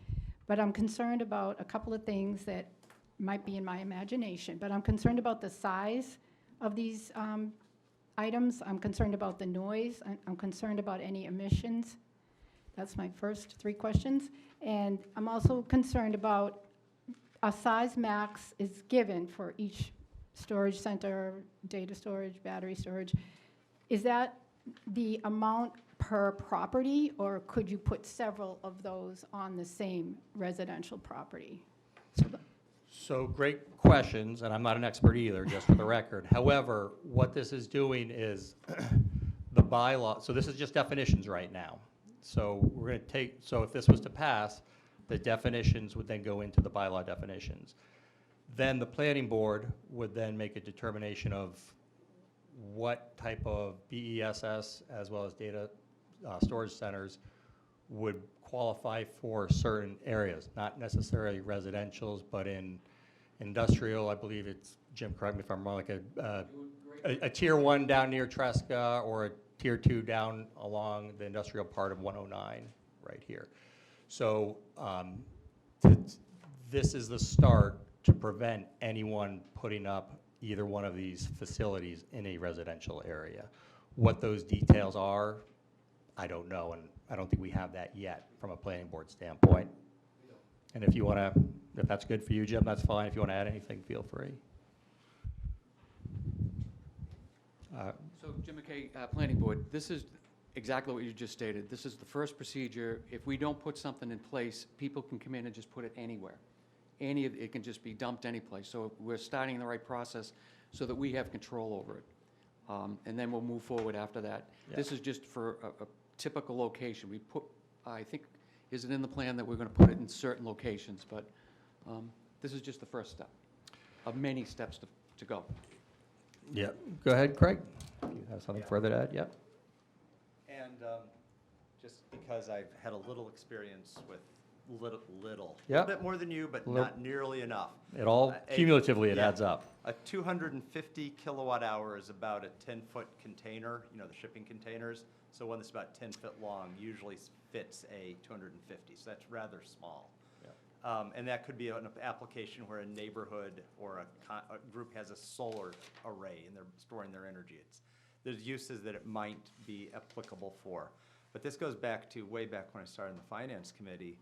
But I'm concerned about a couple of things that might be in my imagination, but I'm concerned about the size of these items. I'm concerned about the noise. I'm concerned about any emissions. That's my first 3 questions. And I'm also concerned about a size max is given for each storage center, data storage, battery storage. Is that the amount per property, or could you put several of those on the same residential property? So great questions, and I'm not an expert either, just for the record. However, what this is doing is the bylaw, so this is just definitions right now. So we're going to take, so if this was to pass, the definitions would then go into the bylaw definitions. Then the planning board would then make a determination of what type of BESS as well as data storage centers would qualify for certain areas, not necessarily residentials, but in industrial, I believe it's, Jim, correct me if I'm wrong, like a tier 1 down near Tresca or a tier 2 down along the industrial part of 109 right here. So this is the start to prevent anyone putting up either one of these facilities in a residential area. What those details are, I don't know, and I don't think we have that yet from a planning board standpoint. And if you want to, if that's good for you, Jim, that's fine. If you want to add anything, feel free. So Jim McKay, Planning Board, this is exactly what you just stated. This is the first procedure. If we don't put something in place, people can come in and just put it anywhere. It can just be dumped any place. So we're starting the right process so that we have control over it. And then we'll move forward after that. Yeah. This is just for a typical location. We put, I think, is it in the plan that we're going to put it in certain locations? But this is just the first step of many steps to go. Yeah, go ahead, Craig. You have something further to add? Yep. And just because I've had a little experience with little, a Yep. little bit more than you, but Little- not nearly enough. It all, cumulatively, it yeah. adds up. A 250 kilowatt hour is about a 10-foot container, you know, the shipping containers. So one that's about 10 foot long usually fits a 250, so that's rather small. And that could be an application where a neighborhood or a group has a solar array and they're storing their energy. There's uses that it might be applicable for. But this goes back to way back when I started in the Finance Committee.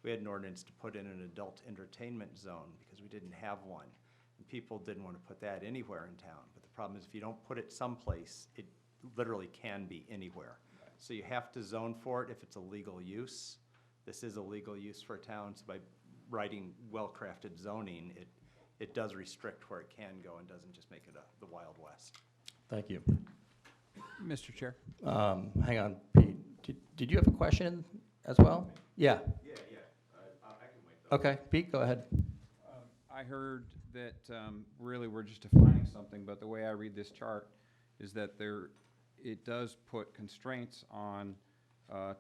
We had an ordinance to put in an adult entertainment zone because we didn't have one. And people didn't want to put that anywhere in town. But the problem is if you don't put it someplace, it literally can be anywhere. So you have to zone for it if it's a legal use. This is a legal use for a town, so by writing well-crafted zoning, it does restrict where it can go and doesn't just make it the Wild West. Thank you. Mr. Chair? Hang on, Pete. Did you have a question as well? Yeah. Yeah, I can wait though. Okay, Pete, go ahead. I heard that really we're just defining something, but the way I read this chart is that it does put constraints on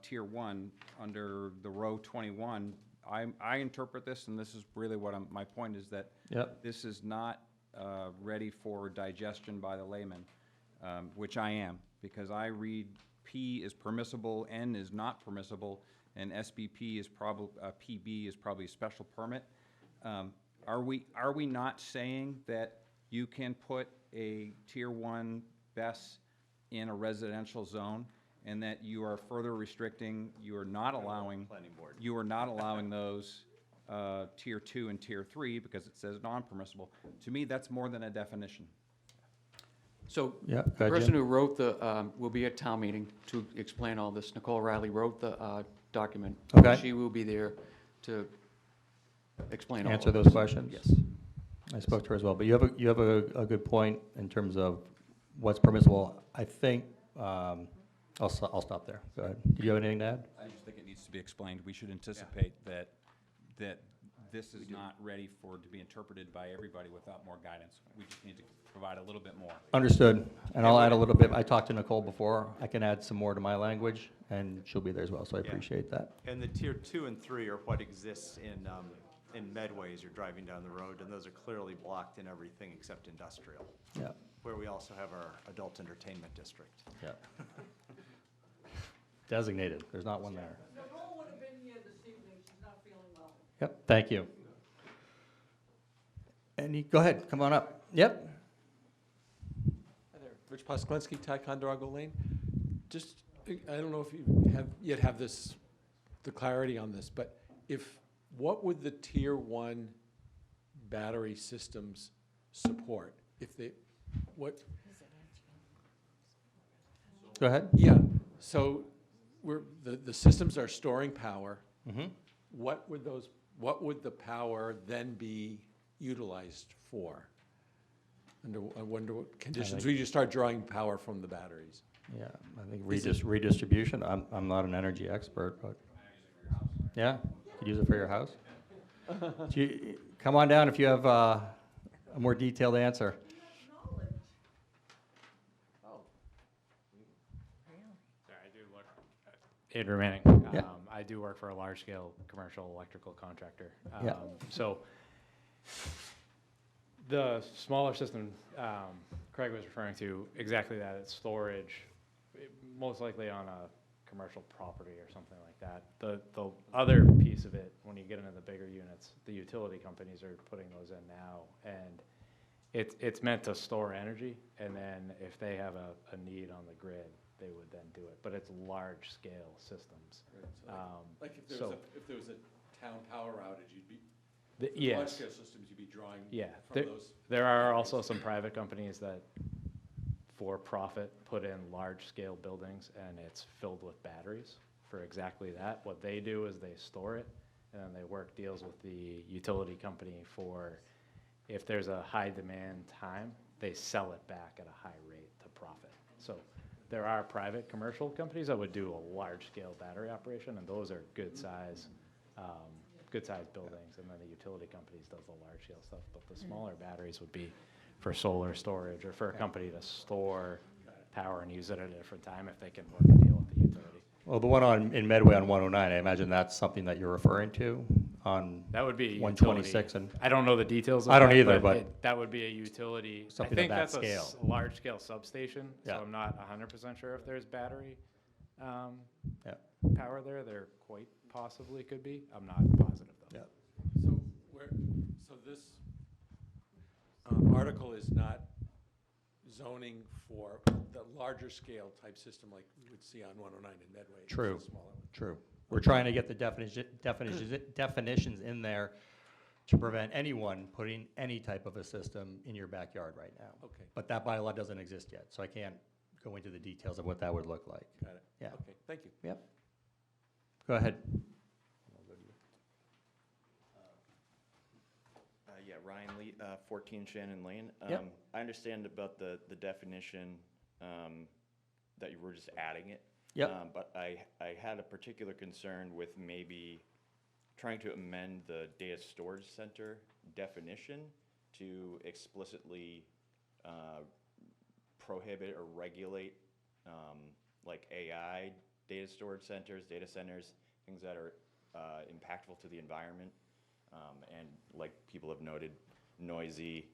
Tier 1 under the row 21. I interpret this, and this is really what my point is, that Yep. this is not ready for digestion by the layman, which I am, because I read P is permissible, N is not permissible, and SBP is probably, PB is probably a special permit. Are we not saying that you can put a Tier 1 BESS in a residential zone, and that you are further restricting, you are not allowing, Planning board. you are not allowing those Tier 2 and Tier 3 because it says non-permissible? To me, that's more than a definition. So Yeah, the go ahead, person Jim. who wrote will be at town meeting to explain all this. Nicole Riley wrote the document. Okay. She will be there to explain all of Answer this. those questions? Yes. I spoke to her as well, but you have a good point in terms of what's permissible. I think, I'll stop there. Go ahead. Do you have anything to add? I just think it needs to be explained. We should anticipate that this is not ready to be interpreted by everybody without more guidance. We just need to provide a little bit more. Understood. And I'll add a little bit. I talked to Nicole before. I can add some more to my language, and she'll be there as well, so I Yeah. appreciate that. And the tier 2 and 3 are what exists in Medway as you're driving down the road, and those are clearly blocked in everything except industrial, Yeah, where we also have our adult entertainment district. yeah. Designated. There's not one there. Nicole would have been here this evening, she's not feeling well. Yep, thank you. Go ahead, come on up. Yep. Hi there, Rich Posklinski, Ticonderoga Lane. Just, I don't know if you have this, the clarity on this, but what would the tier 1 battery systems support? What? Go ahead. Yeah, so the systems are storing power. Mhm. What would the power then be utilized for? I wonder what conditions we just start drawing power from the batteries. Yeah, I think Is it- redistribution, I'm not an energy expert, but. Yeah, you could use it for your house. Come on down if you have a more detailed answer. Andrew Manning. Yeah. I do work for a large-scale commercial electrical contractor. Yeah. So the smaller system Craig was referring to, exactly that, it's storage, most likely on a commercial property or something like that. The other piece of it, when you get into the bigger units, the utility companies are putting those in now, and it's meant to store energy, and then if they have a need on the grid, they would then do it. But it's large-scale systems. Like if there was a town power outage, you'd be, Yes. large-scale systems, you'd be drawing Yeah, from those. there are also some private companies that, for profit, put in large-scale buildings, and it's filled with batteries for exactly that. What they do is they store it, and then they work deals with the utility company for, if there's a high demand time, they sell it back at a high rate to profit. So there are private commercial companies that would do a large-scale battery operation, and those are good-size buildings, and then the utility companies does the large-scale stuff. But the smaller batteries would be for solar storage or for a company to store power and use it at a different time if they can work a deal with the utility. Well, the one in Medway on 109, I imagine that's something that you're referring to on That would be a 126 utility. and. I don't know the details of I don't that, either, but that would be a utility. something I think of that that's a scale. large-scale substation, so Yeah. I'm not 100% sure if there's battery Yeah. power there. There quite possibly could be. I'm not positive, though. Yeah. So this article is not zoning for the larger scale type system like we would see on 109 in Medway. It's True. a smaller one. True. We're trying to get the definitions in there to prevent anyone putting any type of a system in your backyard right now. Okay. But that bylaw doesn't exist yet, so I can't go into the details of what that would look like. Got it. Yeah. Okay, thank you. Yep. Go ahead. Yeah, Ryan Lee, 14 Shannon Lane. Yep. I understand about the definition that you were just adding it. Yep. But I had a particular concern with maybe trying to amend the data storage center definition to explicitly prohibit or regulate like AI data storage centers, data centers, things that are impactful to the environment. And like people have noted, noisy,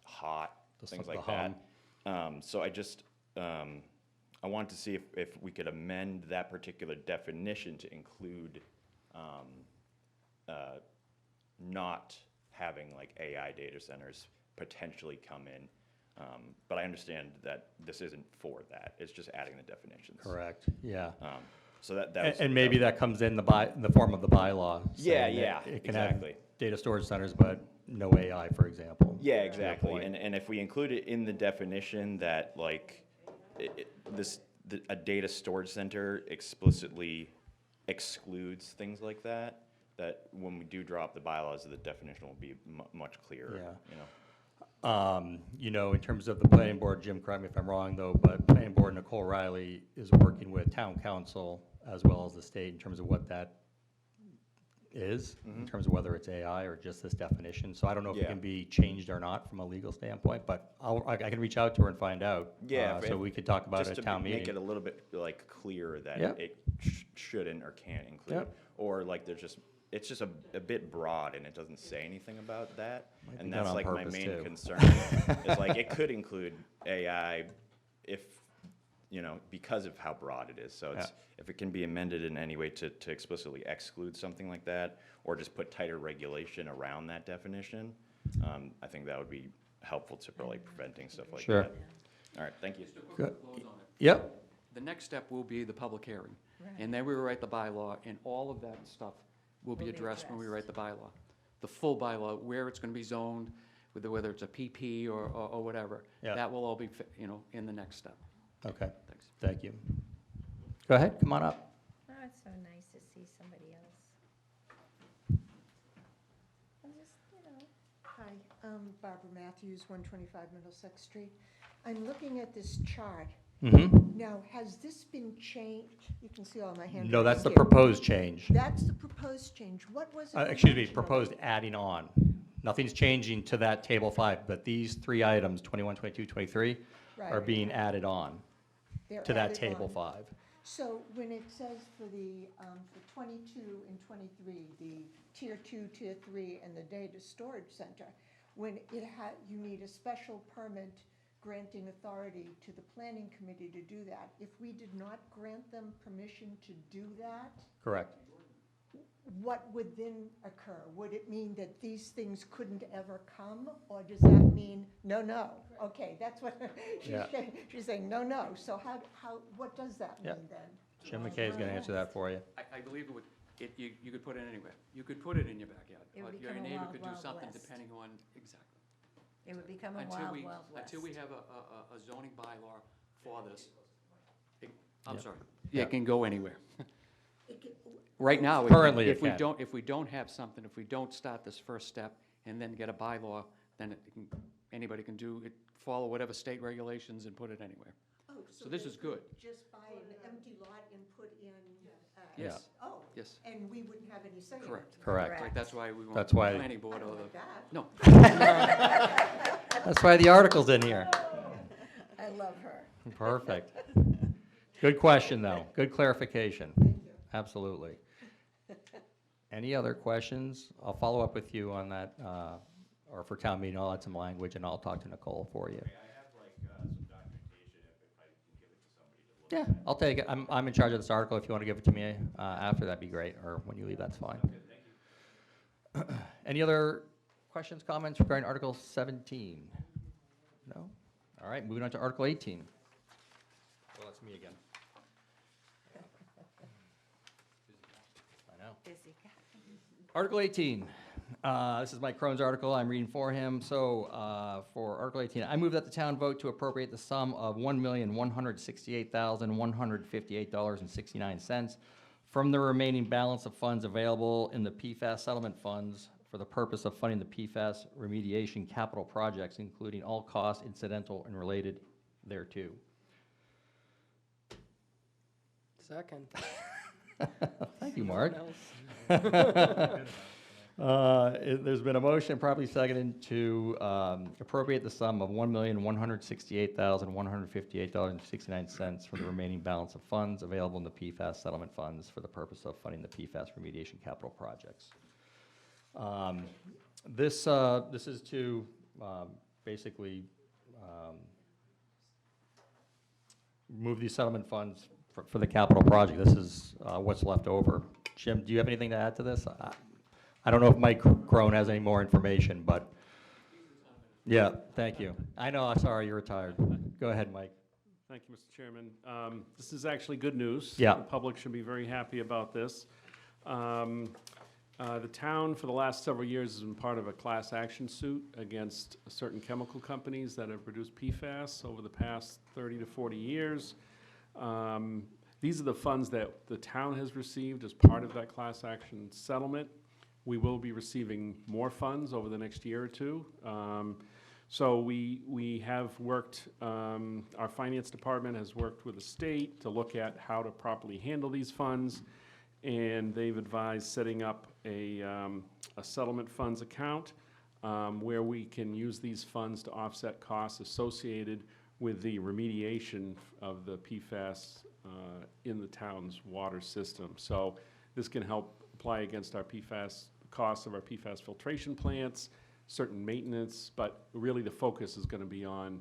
hot, things like that. So I just, I want to see if we could amend that particular definition to include not having like AI data centers potentially come in. But I understand that this isn't for that. It's just adding the definitions. Correct, yeah. So that was. And maybe that comes in the form of the bylaw. Yeah, saying that yeah, It can have exactly. data storage centers, but no AI, for example. Yeah, to your exactly. point. And if we include it in the definition that like a data storage center explicitly excludes things like that when we do draw up the bylaws, the definition will be much clearer. Yeah. You know. You know, in terms of the planning board, Jim, correct me if I'm wrong, though, but planning board Nicole Riley is working with town council as well as the state in terms of what that is, in terms of whether it's AI or just this definition. So I don't know if it Yeah. can be changed or not from a legal standpoint, but I can reach out to her and find out. Yeah, So we could talk about it just at to town make it meeting. a little bit like clearer that Yep. it shouldn't or can't include, Yep. or like it's just a bit broad and it doesn't say anything about that. Might be And done that's on like my purpose, main too. concern, is like it could include AI if, you know, because of how broad it is. So it's, if it can be amended in any way to explicitly exclude something like that, or just put tighter regulation around that definition, I think that would be helpful to probably preventing stuff like Sure. that. All right, thank you. Just a quick Good. close on it. Yep, The next step will be the public hearing. And then we will write the bylaw, and all of that stuff will be addressed when we write the bylaw. The full bylaw, where it's going to be zoned, whether it's a PP or whatever. Yeah. That will all be, you know, in the next step. okay, Thanks. thank you. Go ahead, come on up. Oh, it's so nice to see somebody else. I'm just, you know. Hi, I'm Barbara Matthews, 125 Middlesex Street. I'm looking at this chart. Mm-hmm. Now, has this been changed? You can see all my handwriting No, that's the here. proposed change. That's the proposed change. What was it? Excuse me, originally? proposed adding on. Nothing's changing to that table 5, but these 3 items, 21, 22, 23, are Right. being added on They're to that added table on. 5. So when it says for the, for 22 and 23, the Tier 2, Tier 3, and the data storage center, when it had, you need a special permit granting authority to the planning committee to do that. If we did not grant them permission to do that, Correct. what would then occur? Would it mean that these things couldn't ever come? Or does that mean, no, no? Okay, that's what Yeah. she's saying, no, no. So what does that Yeah. mean then? Jim McKay is going to answer that for you. I believe it would, you could put it anywhere. You could put it in your backyard. It would Or your become a neighbor wild, could do wild something west. depending on, exactly. It would become a Until wild, we, wild west. until we have a zoning bylaw for this. I'm Yeah. sorry. Yeah. It can go anywhere. It could- Right now, Currently it if we can. don't, if we don't have something, if we don't start this first step and then get a bylaw, then anybody can do it, follow whatever state regulations and put it anywhere. Oh, So this they is good. could just buy an empty lot and put in? Yes. Oh, Yes, and we wouldn't have any say in it? correct. Correct. Like, that's why we want That's the why- planning I board or don't the, like that. no. That's why the article's in here. I love her. Perfect. Good question, though. Good clarification. Absolutely. Any other questions? I'll follow up with you on that, or for town meeting, I'll add some language, and I'll talk to Nicole for you. I have like some documentation if I can give it to somebody to look Yeah, I'll take it. I'm in charge of this article. If you want to give it to me after, that'd be great, or when you leave, that's fine. Any other questions, comments regarding Article 17? No? All right, moving on to Article 18. Well, that's me again. I know. Busy guy. Article 18. This is Mike Crone's article. I'm reading for him. So for Article 18, I move that the town vote to appropriate the sum of $1,168,158.69 from the remaining balance of funds available in the PFAS settlement funds for the purpose of funding the PFAS remediation capital projects, including all costs incidental and related thereto. Second. Thank you, Mark. There's been a motion properly seconded to appropriate the sum of $1,168,158.69 from the remaining balance of funds available in the PFAS settlement funds for the purpose of funding the PFAS remediation capital projects. This is to basically move these settlement funds for the capital project. This is what's left over. Jim, do you have anything to add to this? I don't know if Mike Crone has any more information, but, yeah, thank you. I know, I'm sorry, you're retired. Go ahead, Mike. Thank you, Mr. Chairman. This is actually good news. Yeah. The public should be very happy about this. The town, for the last several years, has been part of a class action suit against certain chemical companies that have produced PFAS over the past 30 to 40 years. These are the funds that the town has received as part of that class action settlement. We will be receiving more funds over the next year or two. So we have worked, our finance department has worked with the state to look at how to properly handle these funds, and they've advised setting up a settlement funds account where we can use these funds to offset costs associated with the remediation of the PFAS in the town's water system. So this can help apply against our PFAS, costs of our PFAS filtration plants, certain maintenance, but really the focus is going to be on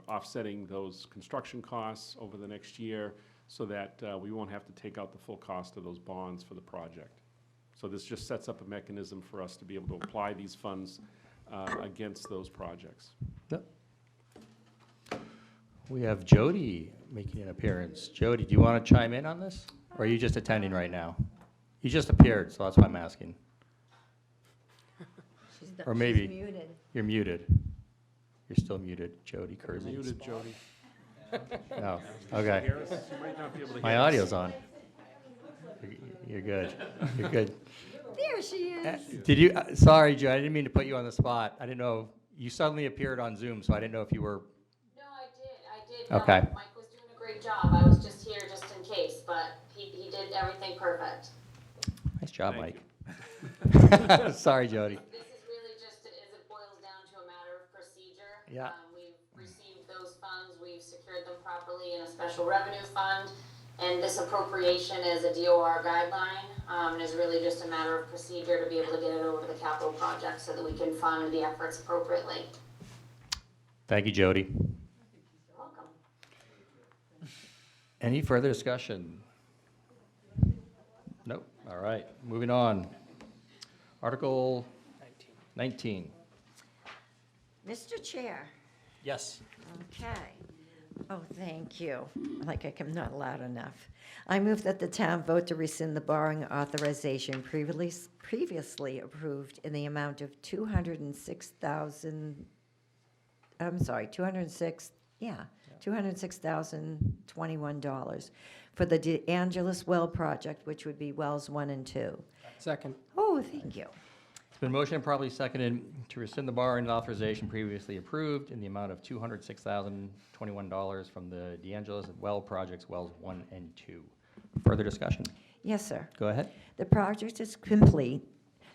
offsetting those construction costs over the next year so that we won't have to take out the full cost of those bonds for the project. So this just sets up a mechanism for us to be able to apply these funds against those projects. Yep. We have Jody making an appearance. Jody, do you want to chime in on this? Or are you just attending right now? You just appeared, so that's why I'm asking. Or maybe muted. you're muted. You're still muted, Jody Kersey. Muted, Jody. No, okay. You might not be able to My hear us. audio's on. You're good. You're good. There she is. Did you, sorry, Joe, I didn't mean to put you on the spot. I didn't know, you suddenly appeared on Zoom, so I didn't know if you were. No, I did. Okay. Mike was doing a great job. I was just here just in case, but he did everything perfect. Nice job, Thank Mike. Sorry, Jody. This is really just, as it boils down to a matter of procedure. Yeah. We've received those funds, we've secured them properly in a special revenue fund, and this appropriation is a DOR guideline, and is really just a matter of procedure to be able to get it over to the capital project so that we can fund the efforts appropriately. Thank you, Jody. You're welcome. Any further discussion? Nope. All right, moving on. Article 19. Mr. Chair. Yes. Okay. Oh, thank you. Like I'm not loud enough. I move that the town vote to rescind the borrowing authorization previously approved in the amount of $206,021 for the De Angelis Well project, which would be wells 1 and 2. Second. Oh, thank you. It's been motioned and probably seconded to rescind the borrowing authorization previously approved in the amount of $206,021 from the DeAngelis Well projects, wells 1 and 2. Further discussion? Yes, sir. Go ahead. The project is complete,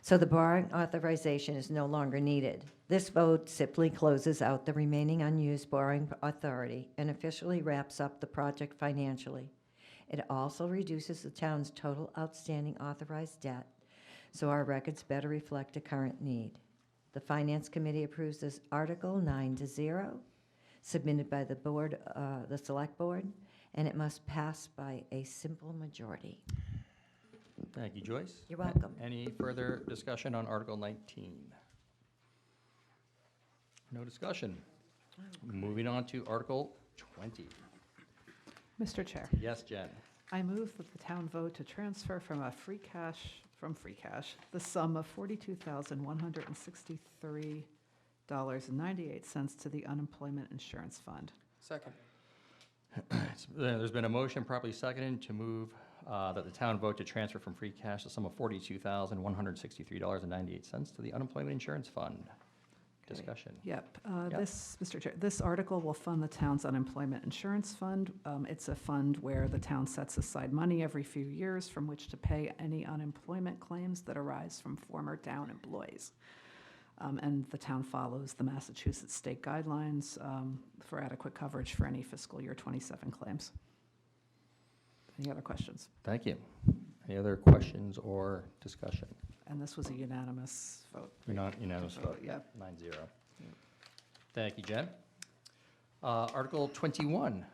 so the borrowing authorization is no longer needed. This vote simply closes out the remaining unused borrowing authority and officially wraps up the project financially. It also reduces the town's total outstanding authorized debt, so our records better reflect a current need. The Finance Committee approves this Article 9-0, submitted by the board, the Select Board, and it must pass by a simple majority. Thank you, Joyce. You're welcome. Any further discussion on Article 19? No discussion. Moving on to Article 20. Mr. Chair, Yes, Jen. I move that the town vote to transfer from free cash, the sum of $42,163.98 to the unemployment insurance fund. Second. There's been a motion properly seconded to move that the town vote to transfer from free cash the sum of $42,163.98 to the unemployment insurance fund. Discussion. Yep. Yep. This, Mr. Chair, this article will fund the town's unemployment insurance fund. It's a fund where the town sets aside money every few years from which to pay any unemployment claims that arise from former town employees. And the town follows the Massachusetts state guidelines for adequate coverage for any fiscal year 27 claims. Any other questions? Thank you. Any other questions or discussion? And this was a unanimous vote. Unanimous vote. Yep. 9-0. Thank you, Jen. Article 21.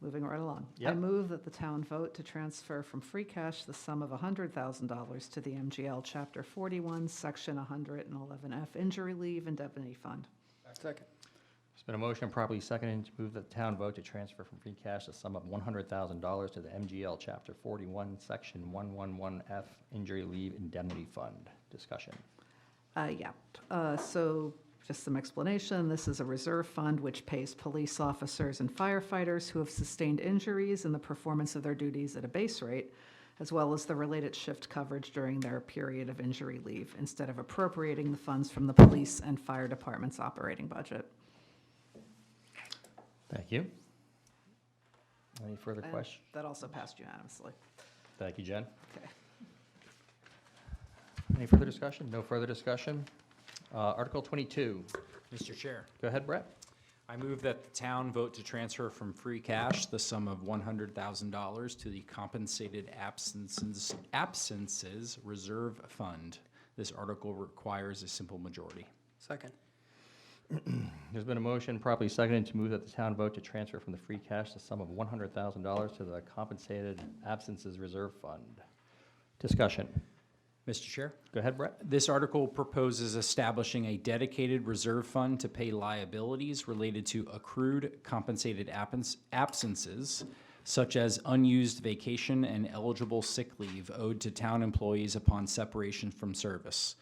Moving right along. I Yep. move that the town vote to transfer from free cash the sum of $100,000 to the MGL Chapter 41, Section 111F Injury Leave Indemnity Fund. Second. There's been a motion properly seconded to move that the town vote to transfer from free cash the sum of $100,000 to the MGL Chapter 41, Section 111F Injury Leave Indemnity Fund. Discussion. So just some explanation. This is a reserve fund which pays police officers and firefighters who have sustained injuries in the performance of their duties at a base rate as well as the related shift coverage during their period of injury leave, instead of appropriating the funds from the police and fire department's operating budget. Thank you. Any further And questions? that also passed unanimously. Thank you, Jen. Okay. Any further discussion? No further discussion. Article 22. Mr. Chair, Go ahead, Brett. I move that the town vote to transfer from free cash the sum of $100,000 to the compensated absences reserve fund. This article requires a simple majority. Second. There's been a motion properly seconded to move that the town vote to transfer from the free cash the sum of $100,000 to the compensated absences reserve fund. Discussion. Mr. Chair? Go ahead, Brett. This article proposes establishing a dedicated reserve fund to pay liabilities related to accrued compensated absences, such as unused vacation and eligible sick leave owed to town employees upon separation from service.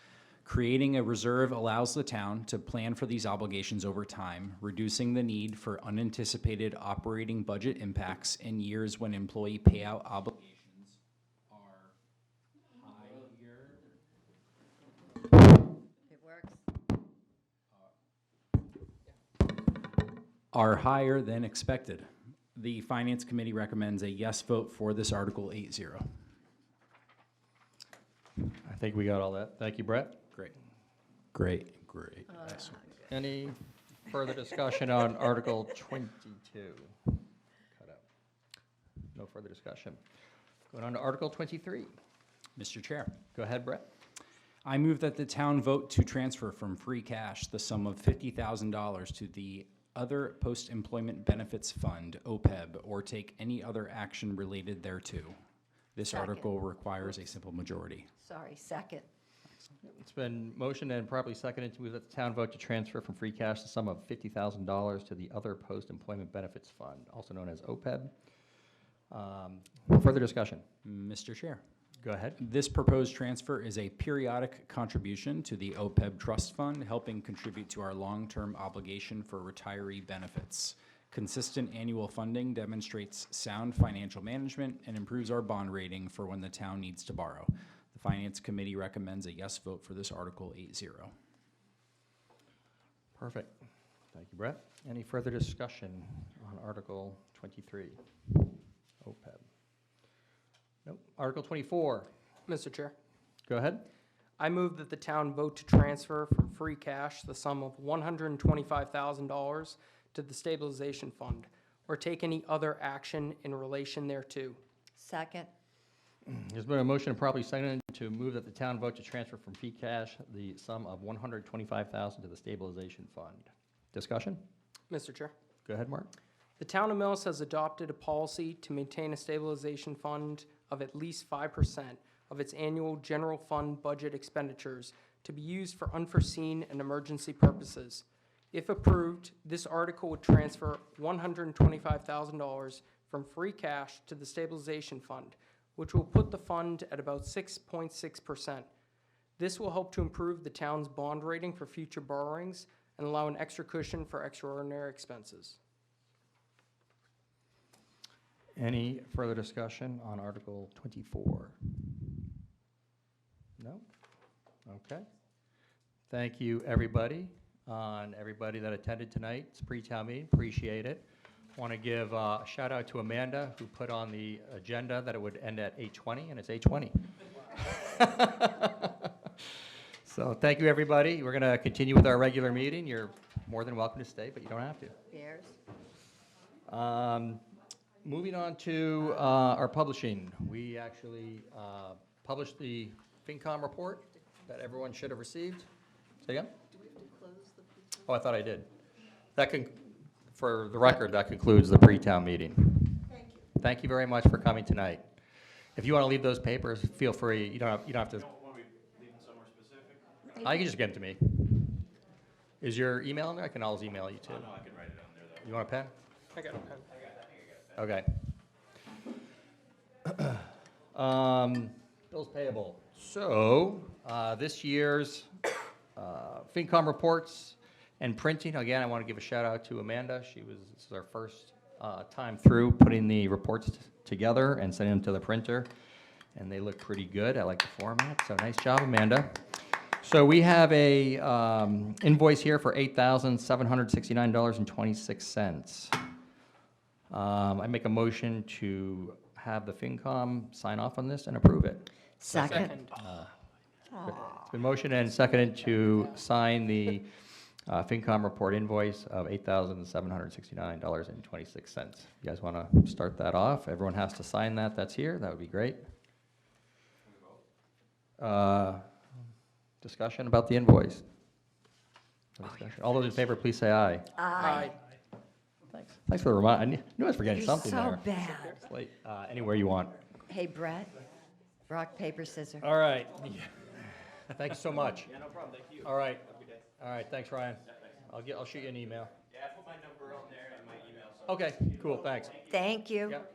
Creating a reserve allows the town to plan for these obligations over time, reducing the need for unanticipated operating budget impacts in years when employee payout obligations are higher than expected. The Finance Committee recommends a yes vote for this Article 8-0. I think we got all that. Thank you, Brett. Great. Great. Excellent. Any further discussion on Article 22? Cut out. No further discussion. Going on to Article 23. Mr. Chair, Go ahead, Brett. I move that the town vote to transfer from free cash the sum of $50,000 to the Other Post-Employment Benefits Fund, OPEB, or take any other action related thereto. This Second. article requires a simple majority. Sorry, second. It's been motioned and properly seconded to move that the town vote to transfer from free cash the sum of $50,000 to the Other Post-Employment Benefits Fund, also known as OPEB. Further discussion. Mr. Chair. Go ahead. This proposed transfer is a periodic contribution to the OPEB Trust Fund, helping contribute to our long-term obligation for retiree benefits. Consistent annual funding demonstrates sound financial management and improves our bond rating for when the town needs to borrow. The Finance Committee recommends a yes vote for this Article 8-0. Perfect. Thank you, Brett. Any further discussion on Article 23? OPEB. Nope. Article 24. Mr. Chair, Go ahead. I move that the town vote to transfer from free cash the sum of $125,000 to the stabilization fund, or take any other action in relation thereto. Second. There's been a motion properly seconded to move that the town vote to transfer from free cash the sum of $125,000 to the stabilization fund. Discussion? Mr. Chair, Go ahead, Mark. the town of Millis has adopted a policy to maintain a stabilization fund of at least 5% of its annual general fund budget expenditures to be used for unforeseen and emergency purposes. If approved, this article would transfer $125,000 from free cash to the stabilization fund, which will put the fund at about 6.6%. This will help to improve the town's bond rating for future borrowings and allow an extra cushion for extraordinary expenses. Any further discussion on Article 24? No? Okay. Thank you, everybody, everybody that attended tonight's pre-town meeting. Appreciate it. Want to give a shout out to Amanda, who put on the agenda that it would end at 8:20, and it's 8:20. So thank you, everybody. We're going to continue with our regular meeting. You're more than welcome to stay, but you don't have to. Bears. Moving on to our publishing. We actually published the FinCom report that everyone should have received. Say again? Do we have to close the? Oh, I thought I did. For the record, that concludes the pre-town meeting. Thank you. Thank you very much for coming tonight. If you want to leave those papers, feel free. You don't have to. Want me to leave them somewhere specific? You can just give them to me. Is your email in there? I can always email you too. No, I can write it on there though. You want a pen? I got a pen. Okay. Bills payable. So, this year's FinCom reports and printing, again, I want to give a shout out to Amanda. This is our first time through putting the reports together and sending them to the printer. and they look pretty good. I like the format, so nice job, Amanda. So we have a invoice here for $8,769.26. I make a motion to have the FinCom sign off on this and approve it. Second. It's been motioned and seconded to sign the FinCom report invoice of $8,769.26. You guys want to start that off? Everyone has to sign that. That's here. That would be great. Discussion about the invoice. No discussion. All those in favor, please say aye. Aye. Thanks. Thanks for the reminder. I knew I was forgetting You're something so there. bad. It's late. Anywhere you want. Hey, Brett, rock, paper, scissors. All right. Thank you so much. Yeah, no problem, thank you. All right. Have a good day. All right, thanks, Ryan. I'll shoot you an email. Yeah, I put my number on there and my email. Okay, cool, thanks. Thank you. Yep.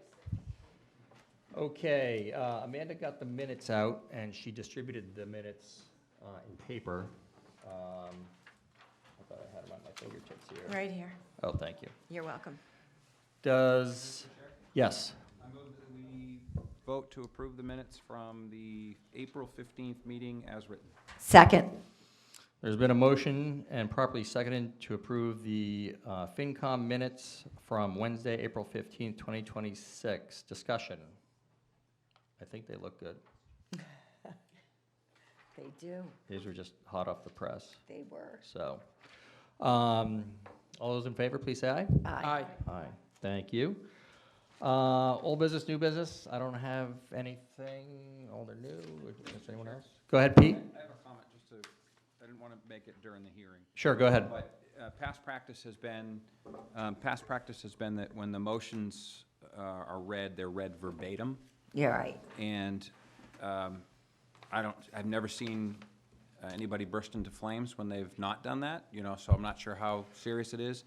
Okay, Amanda got the minutes out, and she distributed the minutes in paper. I thought I had them on my fingertips here. Right here. Oh, thank you. You're welcome. Yes. I move that we vote to approve the minutes from the April 15th meeting as written. Second. There's been a motion and properly seconded to approve the FinCom minutes from Wednesday, April 15th, 2026. Discussion. I think they look good. They do. These were just hot off the press. They were. So, all those in favor, please say aye. Aye. Aye. Thank you. Old business, new business. I don't have anything. Old or new. Is anyone else? Go ahead, Pete. I have a comment just to, I didn't want to make it during the hearing. Sure, go ahead. But past practice has been that when the motions are read, they're read verbatim. You're right. And I've never seen anybody burst into flames when they've not done that, so I'm not sure how serious it is.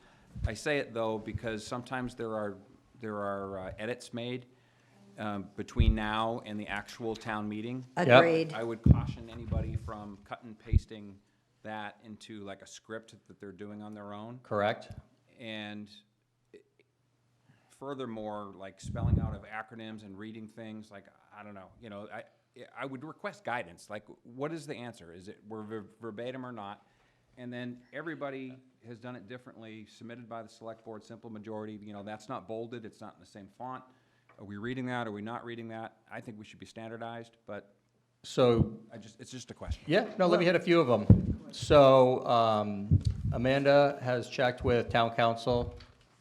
I say it, though, because sometimes there are edits made between now and the actual town meeting. Agreed. I would caution anybody from cut and pasting that into like a script that they're doing on their own. Correct. And furthermore, like spelling out of acronyms and reading things, like, I don't know, I would request guidance. Like, what is the answer? Is it we're verbatim or not? And then everybody has done it differently, submitted by the select board, simple majority. That's not bolded, it's not in the same font. Are we reading that? Are we not reading that? I think we should be standardized, but So, it's just a question. yeah, no, let me hit a few of them. So, Amanda has checked with town council.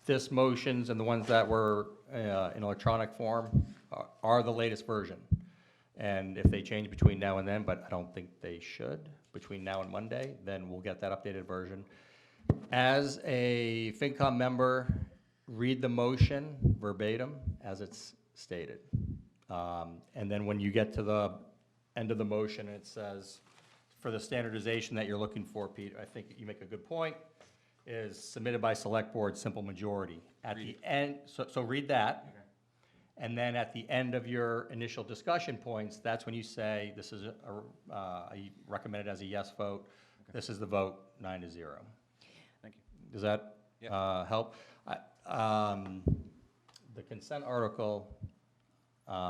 This motions and the ones that were in electronic form are the latest version. And if they change between now and then, but I don't think they should, between now and Monday, then we'll get that updated version. As a FinCom member, read the motion verbatim as it's stated. And then when you get to the end of the motion, it says, for the standardization that you're looking for, Pete, I think you make a good point, is submitted by select board, simple majority. At the end, so read that. And then at the end of your initial discussion points, that's when you say, this is I recommend it as a yes vote. Okay. This is the vote, 9-0. Thank you. Does that help? The consent article,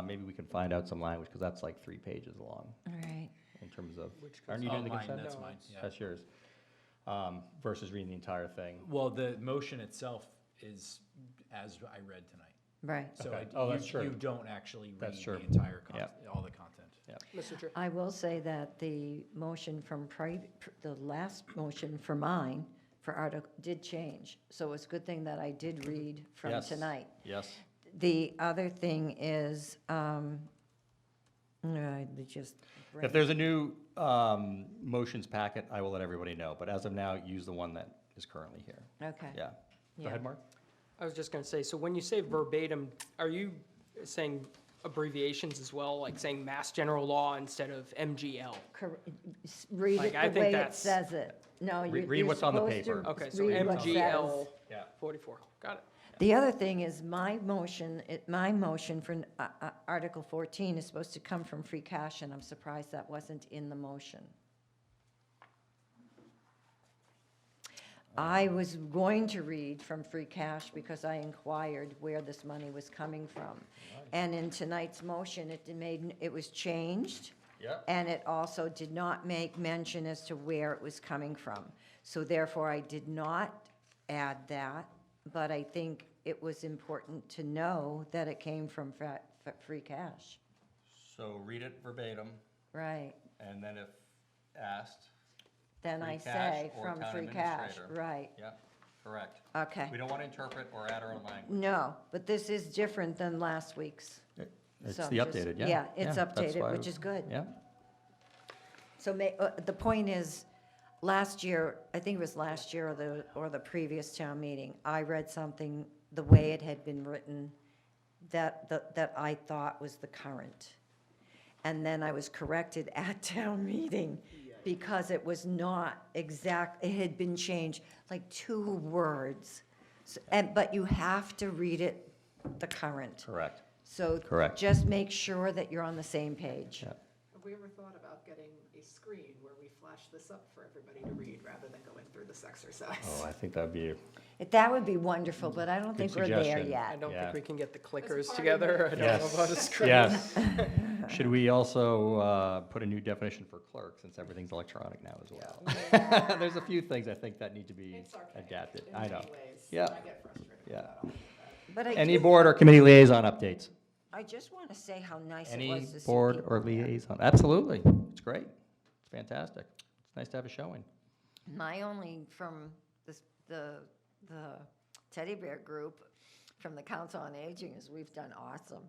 maybe we can find out some language, because that's like 3 pages long. All right. In terms of, Which aren't you doing the mine, consent? that's mine, yeah. That's yours. Versus reading the entire thing. Well, the motion itself is as I read tonight. Right. So Okay. Oh, that's true. you don't actually read That's true. the entire, Yep. all the content. Mr. Chair. I will say that the motion from the last motion for mine, for article, did change. So it's a good thing that I did read from Yes. tonight. Yes. The other thing is, just. If there's a new motions packet, I will let everybody know. But as of now, use the one that is currently here. Okay. Yeah. Go ahead, Mark. I was just going to say, so when you say verbatim, are you saying abbreviations as well, like saying Mass General Law instead of MGL? Read Like, it I the think way it that's- says it. No, Read you're what's on the supposed to paper. Okay, so read what it MGL says. Yeah. 44, got it. The other thing is my motion for Article 14 is supposed to come from free cash, and I'm surprised that wasn't in the motion. I was going to read from free cash because I inquired where this money was coming from. And in tonight's motion, it was changed. Yep. And it also did not make mention as to where it was coming from. So therefore, I did not add that, but I think it was important to know that it came from free cash. So read it verbatim, Right. and then if asked, Then free I cash say or from town free cash, administrator. right. Yep, correct. Okay. We don't want to interpret or add our own language. No, but this is different than last week's. It's So the just- updated, yeah. Yeah, it's Yeah, that's updated, why- which is good. Yeah, So the point is, last year, I think it was last year or the previous town meeting, I read something, the way it had been written, that I thought was the current. And then I was corrected at town meeting because it was not exact, it had been changed, like 2 words. But you have to read it the current. correct. So Correct. just make sure that you're on the same page. Yeah. Have we ever thought about getting a screen where we flash this up for everybody to read rather than going through this exercise? Oh, I think that'd be, That would be wonderful, but I don't Good think we're there suggestion. I yet. don't Yeah. think we can get the clickers together. I don't know yes, about a screen. yes. Should we also put a new definition for clerk, since everything's electronic now as well? There's a few things I think that need to be adapted. I know. Yeah. Yeah. But I Any do- board or committee liaison updates? I just want to say how nice it Any was to see board people or there. liaison? Absolutely. It's great. It's fantastic. It's nice to have a showing. My only from the teddy bear group, from the Council on Aging, is we've done awesome.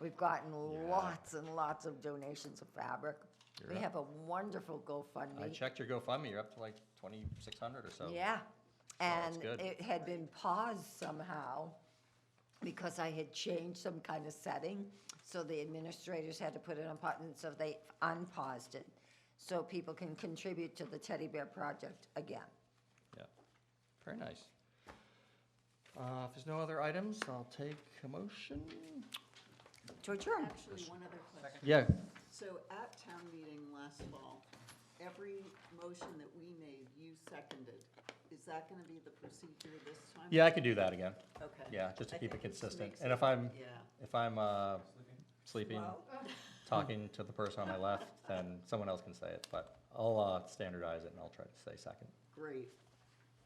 We've gotten lots and lots of donations of fabric. You're We up. have a wonderful GoFundMe. I checked your GoFundMe. You're up to like 2,600 or so. Yeah, that's and good. it had been paused somehow because I had changed some kind of setting, so the administrators had to put it on pause, and so they unpaused it, so people can contribute to the Teddy Bear Project again. Yeah. Very nice. If there's no other items, I'll take a motion. To adjourn. Actually, one other question. Yeah. So at town meeting last fall, every motion that we made, you seconded. Is that going to be the procedure this time? Yeah, I could do that again. Okay. Yeah, just to I keep it think this consistent. makes And it- if I'm, yeah. if I'm sleeping, talking to the person on my left, then someone else can say it. But I'll standardize it and I'll try to say second. Great.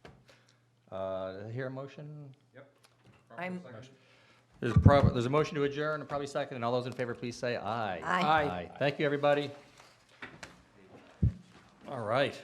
Did I hear a motion? Yep. I'm, There's a motion to adjourn and probably second, and all those in favor, please say aye. Aye. Aye. Thank you, everybody. All right.